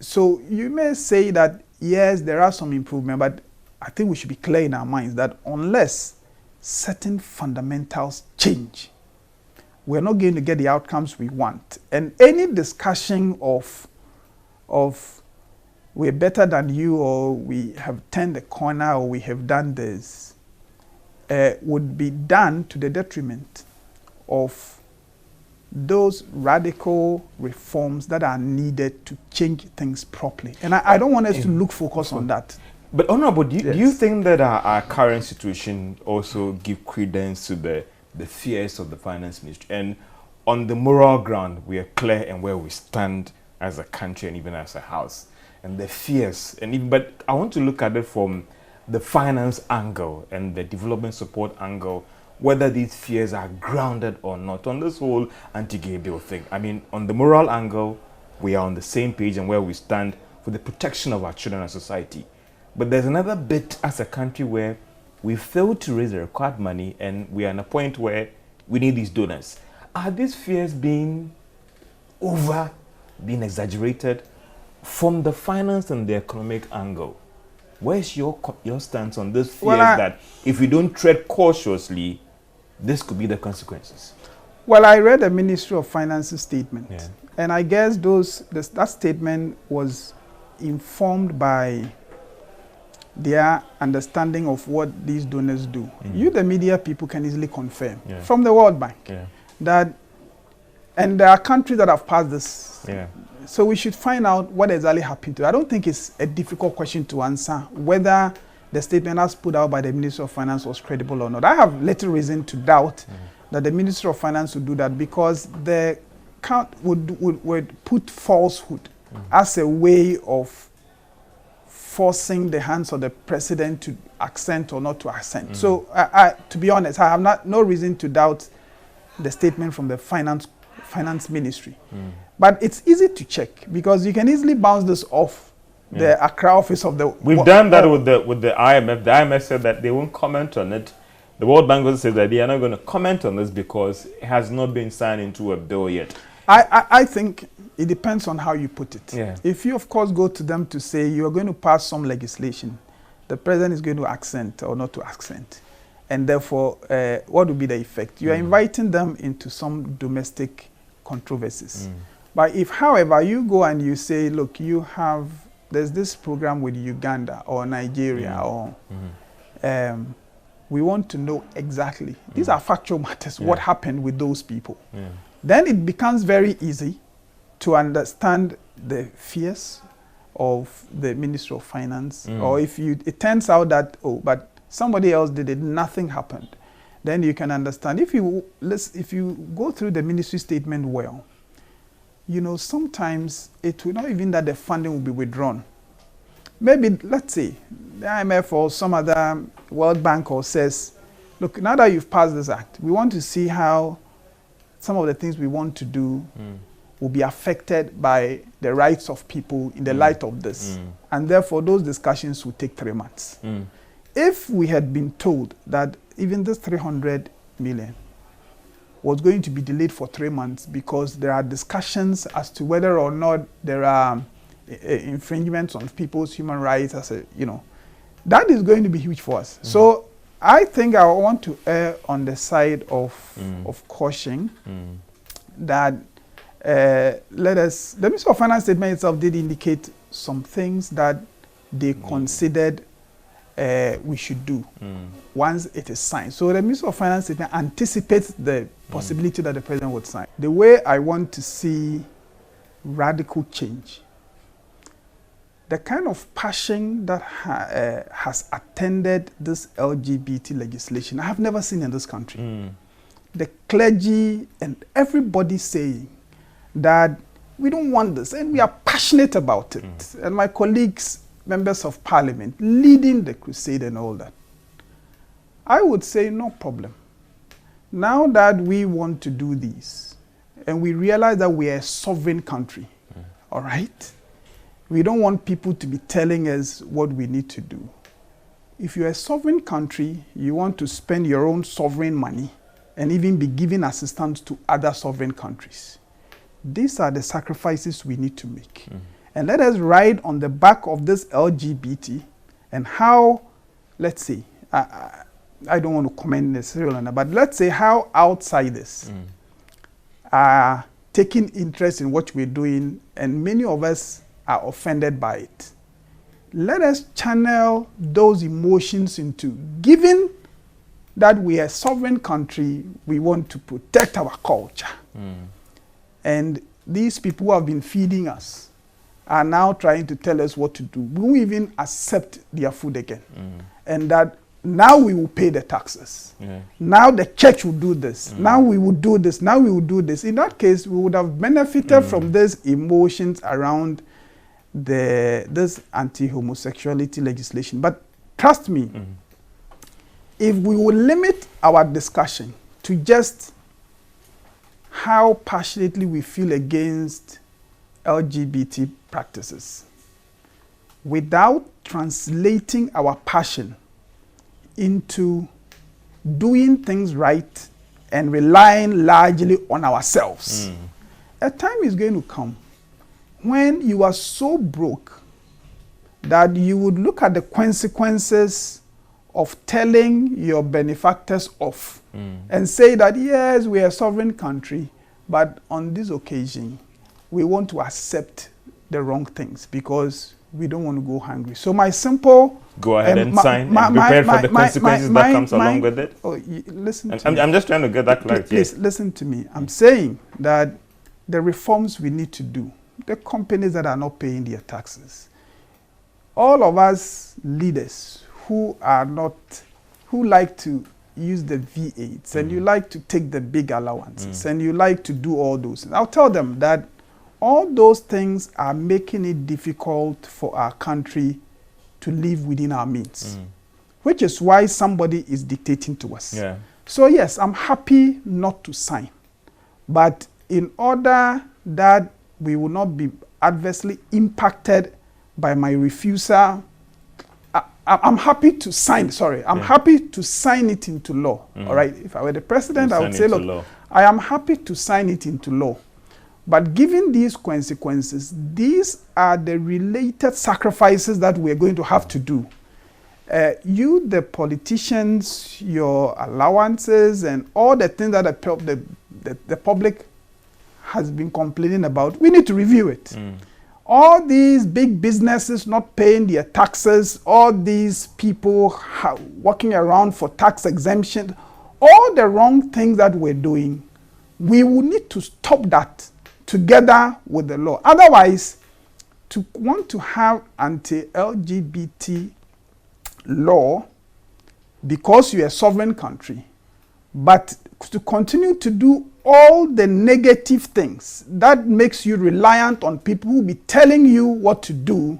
So you may say that, yes, there are some improvement, but I think we should be clear in our minds that unless certain fundamentals change, we're not going to get the outcomes we want. And any discussion of we're better than you, or we have turned the corner, or we have done this, would be done to the detriment of those radical reforms that are needed to change things properly. And I don't want us to look focus on that. But Honorable, do you think that our current situation also give credence to the fears of the finance ministry? And on the moral ground, we are clear in where we stand as a country and even as a house. And the fears, but I want to look at it from the finance angle and the development support angle, whether these fears are grounded or not on this whole anti-gay bill thing. I mean, on the moral angle, we are on the same page and where we stand for the protection of our children and society. But there's another bit as a country where we failed to raise the required money and we are in a point where we need these donors. Are these fears being exaggerated from the finance and the economic angle? Where's your stance on this fears that if we don't tread cautiously, this could be the consequences? Well, I read the Ministry of Finance's statement, and I guess that statement was informed by their understanding of what these donors do. You, the media people, can easily confirm from the World Bank that, and there are countries that have passed this. So we should find out what exactly happened to it. I don't think it's a difficult question to answer whether the statement as put out by the Ministry of Finance was credible or not. I have little reason to doubt that the Ministry of Finance would do that, because the count would put falsehood as a way of forcing the hands of the president to assent or not to assent. So, to be honest, I have no reason to doubt the statement from the finance ministry. But it's easy to check, because you can easily bounce this off the Accra office of the... We've done that with the IMF. The IMF said that they won't comment on it. The World Bank also said that they are not going to comment on this because it has not been signed into a bill yet. I think it depends on how you put it. If you, of course, go to them to say you are going to pass some legislation, the president is going to assent or not to assent. And therefore, what will be the effect? You are inviting them into some domestic controversies. But if, however, you go and you say, look, there's this program with Uganda or Nigeria, or we want to know exactly. These are factual matters, what happened with those people. Then it becomes very easy to understand the fears of the Ministry of Finance. Or if it turns out that, but somebody else did it, nothing happened, then you can understand. If you go through the ministry statement well, you know, sometimes it will not even that the funding will be withdrawn. Maybe, let's say, the IMF or some other World Bank or says, look, now that you've passed this act, we want to see how some of the things we want to do will be affected by the rights of people in the light of this. And therefore, those discussions will take 3 months. If we had been told that even this 300 million was going to be delayed for 3 months because there are discussions as to whether or not there are infringements on people's human rights, that is going to be huge for us. So I think I want to err on the side of caution that the Ministry of Finance statement itself did indicate some things that they considered we should do once it is signed. So the Ministry of Finance statement anticipates the possibility that the president would sign. The way I want to see radical change, the kind of passion that has attended this LGBT legislation, I have never seen in this country. The clergy and everybody saying that we don't want this and we are passionate about it. And my colleagues, members of parliament, leading the crusade and all that. I would say no problem. Now that we want to do this and we realize that we are a sovereign country, all right? We don't want people to be telling us what we need to do. If you're a sovereign country, you want to spend your own sovereign money and even be giving assistance to other sovereign countries. These are the sacrifices we need to make. And let us ride on the back of this LGBT and how, let's say, I don't want to comment necessarily on that, but let's say how outsiders are taking interest in what we're doing, and many of us are offended by it. Let us channel those emotions into, given that we are a sovereign country, we want to protect our culture. And these people who have been feeding us are now trying to tell us what to do. We won't even accept their food again. And that now we will pay the taxes. Now the church will do this. Now we will do this. Now we will do this. In that case, we would have benefited from these emotions around this anti-homosexuality legislation. But trust me, if we will limit our discussion to just how passionately we feel against LGBT practices, without translating our passion into doing things right and relying largely on ourselves, a time is going to come when you are so broke that you would look at the consequences of telling your benefactors off and say that, yes, we are a sovereign country, but on this occasion, we want to accept the wrong things because we don't want to go hungry. So my simple... Go ahead and sign and be prepared for the consequences that comes along with it. Oh, listen to me. I'm just trying to get that clarity. Please listen to me. I'm saying that the reforms we need to do, the companies that are not paying their taxes, all of us leaders who like to use the V8s and you like to take the big allowances and you like to do all those things, I'll tell them that all those things are making it difficult for our country to live within our means, which is why somebody is dictating to us. Yeah. So yes, I'm happy not to sign, but in order that we will not be adversely impacted by my refusal, I'm happy to sign, I'm happy to sign it into law, all right? If I were the president, I would say, look, I am happy to sign it into law. But given these consequences, these are the related sacrifices that we're going to have to do. You, the politicians, your allowances, and all the things that the public has been complaining about, we need to review it. All these big businesses not paying their taxes, all these people walking around for tax exemption, all the wrong things that we're doing, we will need to stop that together with the law. Otherwise, to want to have anti-LGBT law because you're a sovereign country, but to continue to do all the negative things that makes you reliant on people who be telling you what to do,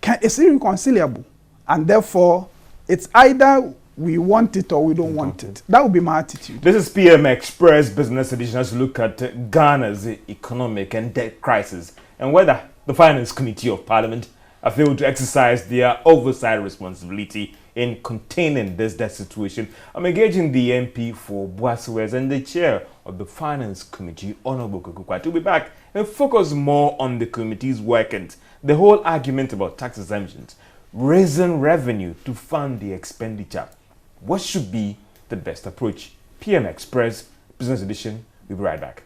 it's irreconcilable. And therefore, it's either we want it or we don't want it. That would be my attitude. This is PM Express Business Edition as we look at Ghana's economic and debt crisis and whether the Finance Committee of Parliament have failed to exercise their oversight responsibility in containing this debt situation. I'm engaging the MP for Boasuez and the chair of the Finance Committee, Honorable Kokukwa, to be back and focus more on the committee's work and the whole argument about tax exemptions, raising revenue to fund the expenditure. What should be the best approach? PM Express Business Edition. We'll be right back.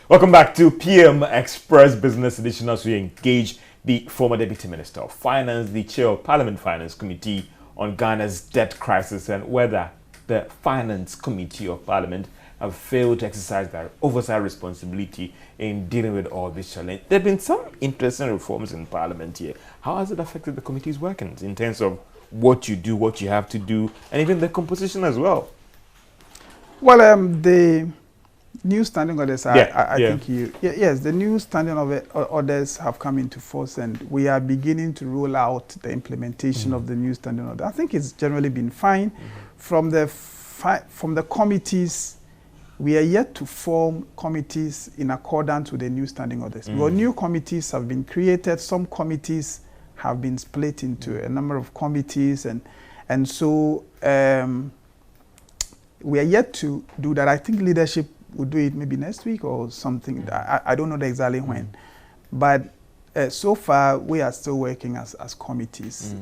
Welcome back to PM Express Business Edition as we engage the former Deputy Minister of Finance, the chair of Parliament Finance Committee on Ghana's debt crisis and whether the Finance Committee of Parliament have failed to exercise their oversight responsibility in dealing with all this challenge. There have been some interesting reforms in Parliament here. How has it affected the committee's workings in terms of what you do, what you have to do, and even the composition as well? Well, the new standing orders, I think yes, the new standing orders have come into force and we are beginning to roll out the implementation of the new standing order. I think it's generally been fine. From the committees, we are yet to form committees in accordance with the new standing orders. Well, new committees have been created. Some committees have been split into a number of committees, and so we are yet to do that. I think leadership will do it maybe next week or something. I don't know exactly when, but so far we are still working as committees.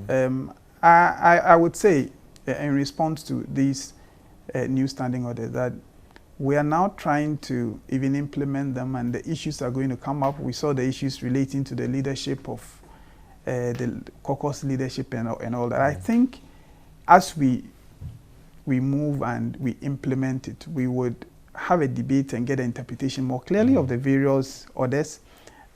I would say in response to these new standing orders that we are now trying to even implement them, and the issues are going to come up. We saw the issues relating to the leadership of the caucus leadership and all that. I think as we move and we implement it, we would have a debate and get an interpretation more clearly of the various orders,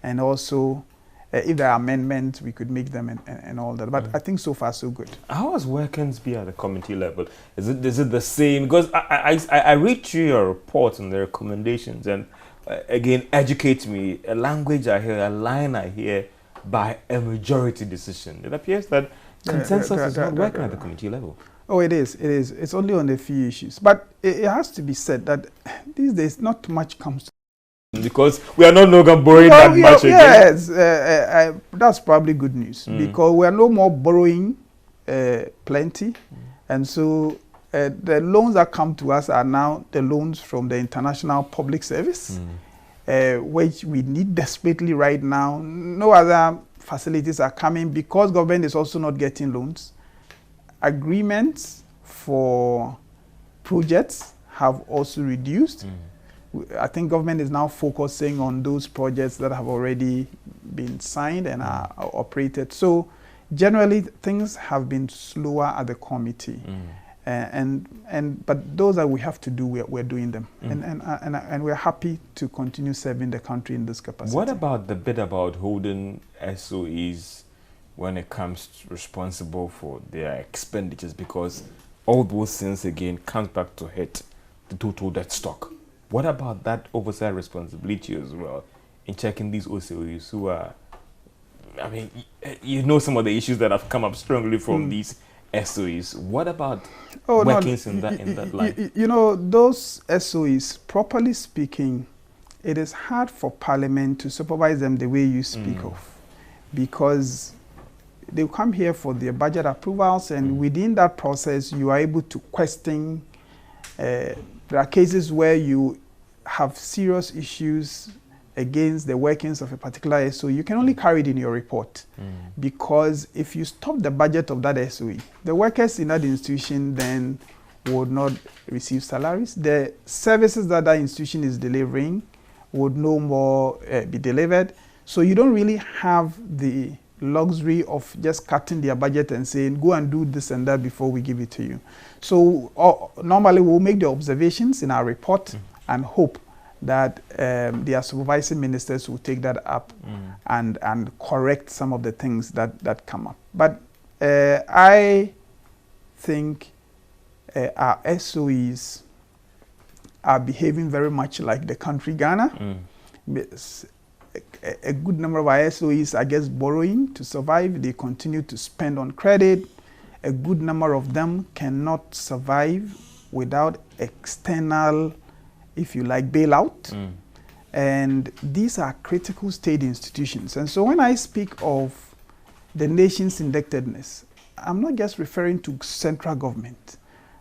and also if there are amendments, we could make them and all that. But I think so far so good. How has workings be at the committee level? Is it the same? Because I read through your reports and the recommendations, and again, educate me. A language I hear, a line I hear, by a majority decision. It appears that consensus is not working at the committee level. Oh, it is. It's only on a few issues. But it has to be said that these days not much comes to. Because we are no longer borrowing that much again. Yes, that's probably good news. Because we are no more borrowing plenty. And so the loans that come to us are now the loans from the International Public Service, which we need desperately right now. No other facilities are coming because government is also not getting loans. Agreements for projects have also reduced. I think government is now focusing on those projects that have already been signed and are operated. So generally, things have been slower at the committee. But those that we have to do, we're doing them. And we're happy to continue serving the country in this capacity. What about the bit about holding SOEs when it comes to responsible for their expenditures? Because all those things, again, comes back to hit the total debt stock. What about that oversight responsibility as well in checking these OCOEs who are, I mean, you know some of the issues that have come up strongly from these SOEs. What about workings in that line? You know, those SOEs, properly speaking, it is hard for Parliament to supervise them the way you speak of, because they come here for their budget approvals, and within that process, you are able to question. There are cases where you have serious issues against the workings of a particular SOE. You can only carry it in your report, because if you stop the budget of that SOE, the workers in that institution then would not receive salaries. The services that that institution is delivering would no more be delivered. So you don't really have the luxury of just cutting their budget and saying, go and do this and that before we give it to you. So normally we'll make the observations in our report and hope that their supervising ministers will take that up and correct some of the things that come up. But I think our SOEs are behaving very much like the country Ghana. A good number of our SOEs are just borrowing to survive. They continue to spend on credit. A good number of them cannot survive without external, if you like, bailout. And these are critical state institutions. And so when I speak of the nation's indebtedness, I'm not just referring to central government.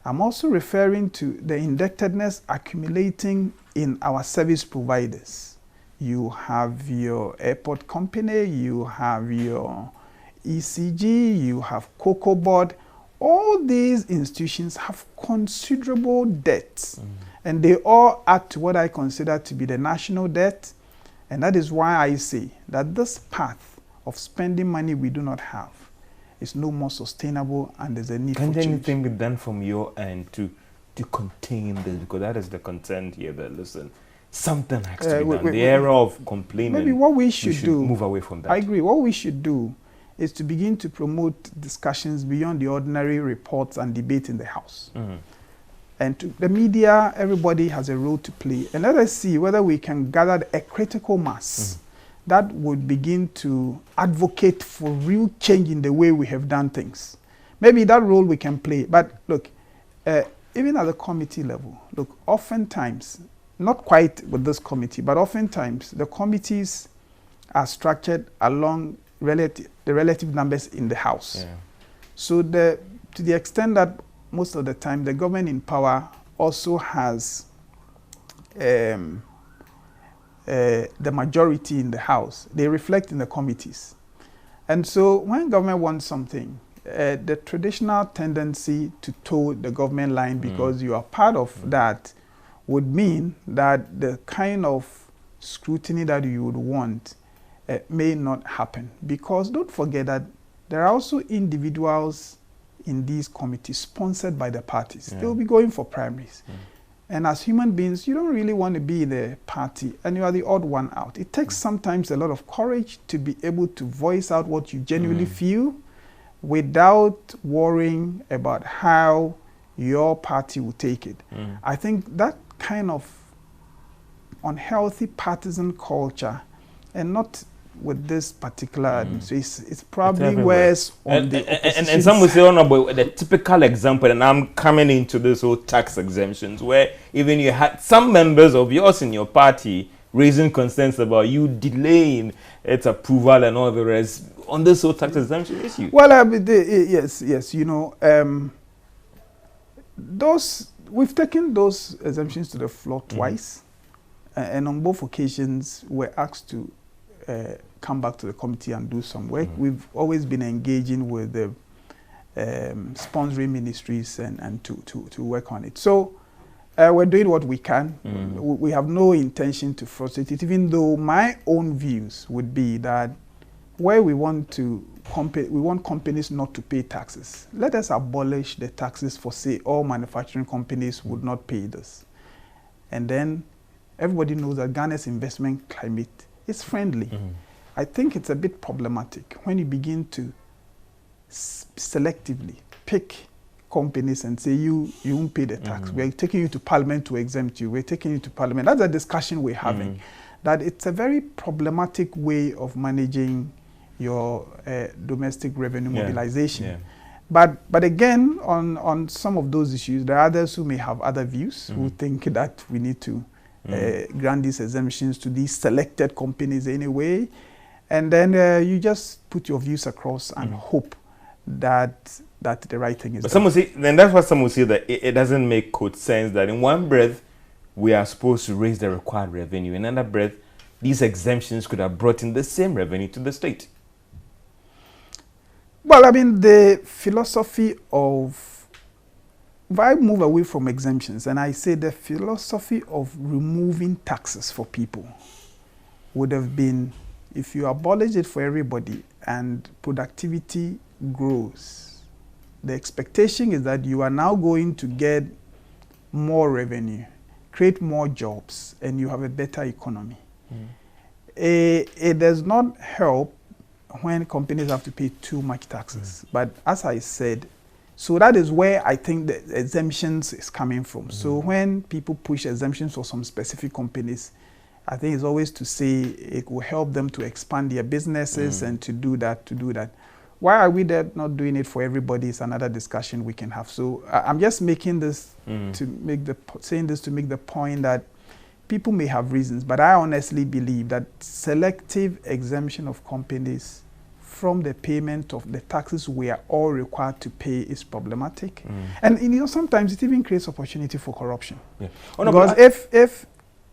I'm also referring to the indebtedness accumulating in our service providers. You have your airport company, you have your ECG, you have Cocoa Board. All these institutions have considerable debts, and they all add to what I consider to be the national debt. And that is why I say that this path of spending money we do not have is no more sustainable, and there's a need for change. Can anything be done from your end to contain this? Because that is the concern here, that, listen, something has to be done. The era of complaining, maybe what we should do, move away from that. I agree. What we should do is to begin to promote discussions beyond the ordinary reports and debate in the House. And to the media, everybody has a role to play. And let us see whether we can gather a critical mass that would begin to advocate for real change in the way we have done things. Maybe that role we can play. But look, even at the committee level, look, oftentimes, not quite with this committee, but oftentimes the committees are structured along the relative numbers in the House. So to the extent that most of the time the government in power also has the majority in the House, they reflect in the committees. And so when government wants something, the traditional tendency to toe the government line because you are part of that would mean that the kind of scrutiny that you would want may not happen. Because don't forget that there are also individuals in these committees sponsored by the parties. They'll be going for primaries. And as human beings, you don't really want to be in the party, and you are the odd one out. It takes sometimes a lot of courage to be able to voice out what you genuinely feel without worrying about how your party will take it. I think that kind of unhealthy partisan culture, and not with this particular administration, it's probably worse on the opposition. And some will say, oh no, but the typical example, and I'm coming into this whole tax exemptions, where even you had some members of yours in your party raising concerns about you delaying its approval and all the rest on this whole tax exemption issue. Well, yes, you know, we've taken those exemptions to the floor twice, and on both occasions we're asked to come back to the committee and do some work. We've always been engaging with the sponsoring ministries and to work on it. So We're doing what we can. We have no intention to frustrate it, even though my own views would be that where we want companies not to pay taxes. Let us abolish the taxes for, say, all manufacturing companies would not pay this. And then everybody knows that Ghana's investment climate is friendly. I think it's a bit problematic when you begin to selectively pick companies and say you won't pay the tax. We're taking you to Parliament to exempt you. We're taking you to Parliament. That's a discussion we're having. That it's a very problematic way of managing your domestic revenue mobilization. But again, on some of those issues, there are others who may have other views, who think that we need to grant these exemptions to these selected companies anyway. And then you just put your views across and hope that the right thing is but done. some will say, then that's what some will say, that it doesn't make good sense that in one breath we are supposed to raise the required revenue. In another breath, these exemptions could have brought in the same revenue to the state. Well, I mean, the philosophy of, if I move away from exemptions and I say the philosophy of removing taxes for people would have been, if you abolish it for everybody and productivity grows, the expectation is that you are now going to get more revenue, create more jobs, and you have a better economy. It does not help when companies have to pay too much taxes. But as I said, so that is where I think the exemptions is coming from. So when people push exemptions for some specific companies, I think it's always to say it will help them to expand their businesses and to do that. Why are we there not doing it for everybody is another discussion we can have. So I'm just making this saying this to make the point that people may have reasons, but I honestly believe that selective exemption of companies from the payment of the taxes we are all required to pay is problematic. And sometimes it even creates opportunity for corruption. Because if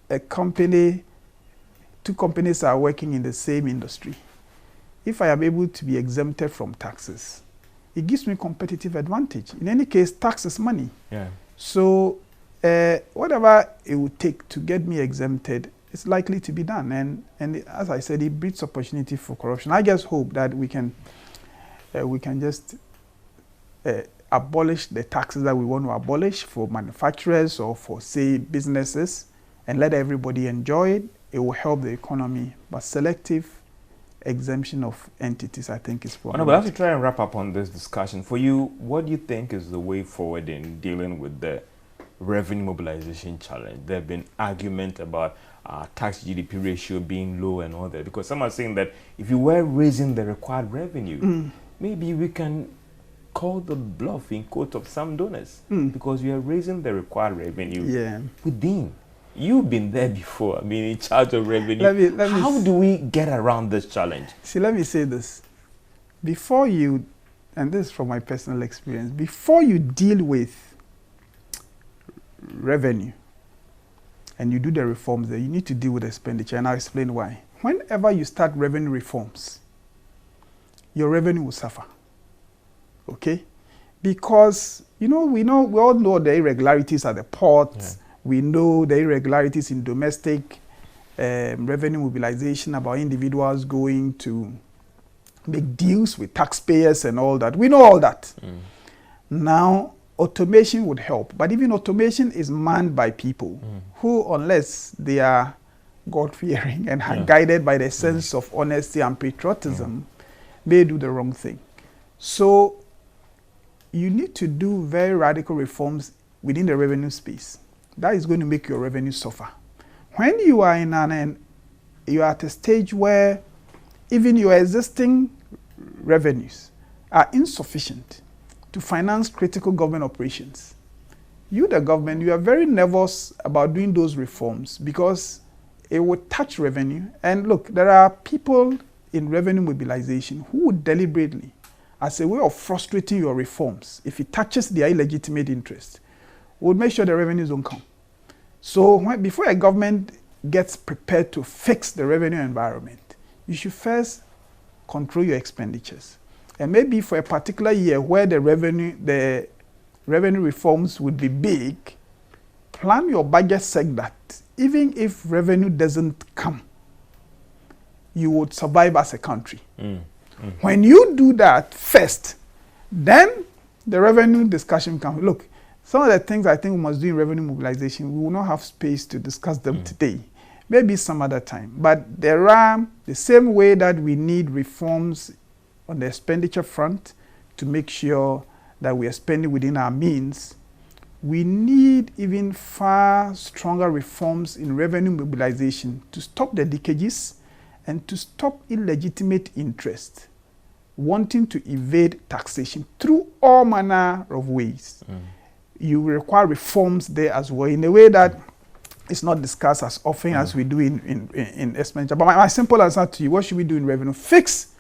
a company, two companies are working in the same industry, if I am able to be exempted from taxes, it gives me competitive advantage. In any case, tax is money. So whatever it would take to get me exempted is likely to be done. And as I said, it breeds opportunity for corruption. I just hope that we can just abolish the taxes that we want to abolish for manufacturers or for, say, businesses, and let everybody enjoy it. It will help the economy. But selective exemption of entities, I think, is problematic. But as we try and wrap up on this discussion, for you, what do you think is the way forward in dealing with the revenue mobilization challenge? There have been argument about tax GDP ratio being low and all that, because some are saying that if you were raising the required revenue, maybe we can call the bluff, in quote, of some donors, because we are raising the required revenue within. You've been there before, I mean, in charge of revenue. How do we get around this challenge? See, let me say this. Before you, and this is from my personal experience, before you deal with revenue and you do the reforms there, you need to deal with expenditure, and I'll explain why. Whenever you start revenue reforms, your revenue will suffer. Okay? Because, we all know the irregularities at the ports. We know the irregularities in domestic revenue mobilization, about individuals going to make deals with taxpayers and all that. We know all that. Now, automation would help. But even automation is manned by people who, unless they are God-fearing and are guided by the sense of honesty and patriotism, may do the wrong thing. So you need to do very radical reforms within the revenue space. That is going to make your revenue suffer. When you are you are at a stage where even your existing revenues are insufficient to finance critical government operations, you, the government, you are very nervous about doing those reforms because it would touch revenue. And look, there are people in revenue mobilization who would deliberately, as a way of frustrating your reforms, if it touches their illegitimate interest, would make sure the revenues don't come. So before a government gets prepared to fix the revenue environment, you should first control your expenditures. And maybe for a particular year where the revenue reforms would be big, plan your budget such that even if revenue doesn't come, you would survive as a country. When you do that first, then the revenue discussion comes. Look, some of the things I think we must do in revenue mobilization, we will not have space to discuss them today. Maybe some other time. But there are the same way that we need reforms on the expenditure front to make sure that we are spending within our means. We need even far stronger reforms in revenue mobilization to stop the leakages and to stop illegitimate interest wanting to evade taxation through all manner of ways. You require reforms there as well in a way that it's not discussed as often as we do in expenditure. But my simple answer to you, what should we do in revenue? Fix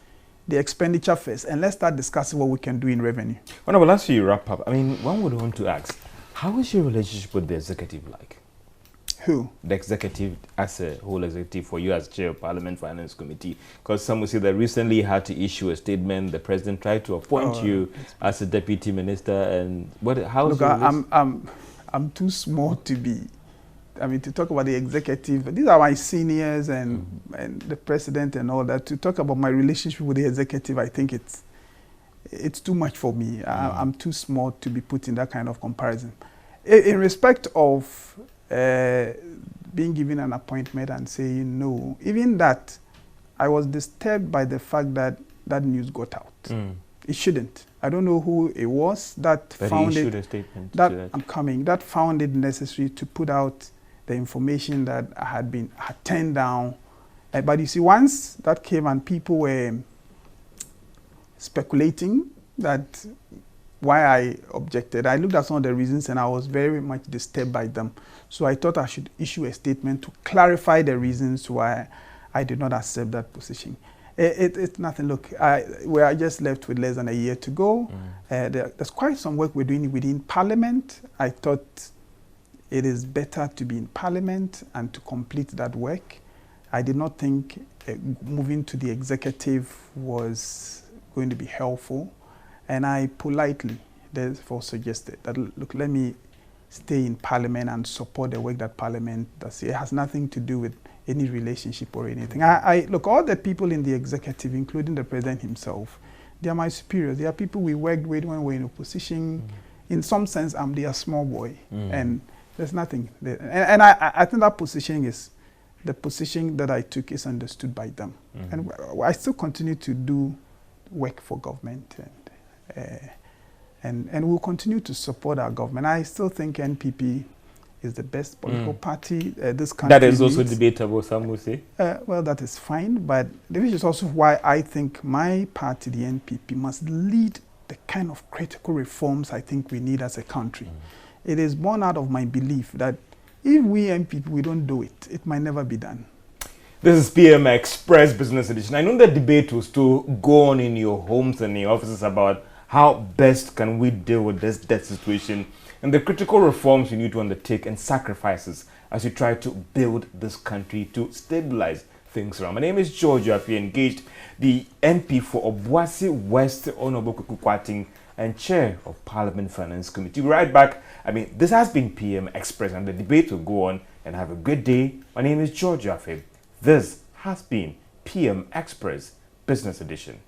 the expenditure first, and let's start discussing what we can do in revenue. Well, as you wrap up, I mean, one would want to ask, how is your relationship with the executive like? Who? The executive, as a whole executive, for you as chair of Parliament Finance Committee, because some will say that recently you had to issue a statement. The president tried to appoint you as a deputy minister, and what? How? Look, I'm too small to be. I mean, to talk about the executive. These are my seniors and the president and all that. To talk about my relationship with the executive, I think it's too much for me. I'm too small to be put in that kind of comparison. In respect of being given an appointment and saying no, even that, I was disturbed by the fact that that news got out. It shouldn't. I don't know who it was that found it. A statement that found it necessary to put out the information that I had turned down. But you see, once that came and people were speculating that why I objected, I looked at some of the reasons and I was very much disturbed by them. So I thought I should issue a statement to clarify the reasons why I did not accept that position. It's nothing. Look, we are just left with less than a year to go. There's quite some work we're doing within Parliament. I thought it is better to be in Parliament and to complete that work. I did not think moving to the executive was going to be helpful. And I politely, therefore, suggested that, look, let me stay in Parliament and support the work that Parliament does. It has nothing to do with any relationship or anything. Look, all the people in the executive, including the president himself, they are my superiors. They are people we worked with when we were in opposition. In some sense, I'm their small boy. And there's nothing there. And I think that position is, the position that I took is understood by them. And I still continue to do work for government. And we'll continue to support our government. I still think NPP is the best political party this country That is also debatable, some will say. Well, that is fine, but this is also why I think my party, the NPP, must lead the kind of critical reforms I think we need as a country. It is born out of my belief that if we NPP, we don't do it, it might never be done. This is PM Express Business Edition. I know the debate will still go on in your homes and your offices about how best can we deal with this debt situation and the critical reforms you need to undertake and sacrifices as you try to build this country to stabilize things around. My name is George. I've engaged the MP for Obuasi West, Honorable Kukukwating, and Chair of Parliament Finance Committee. We'll be right back. I mean, this has been PM Express and the debate will go on, and have a good day. My name is George Afib. This has been PM Express Business Edition.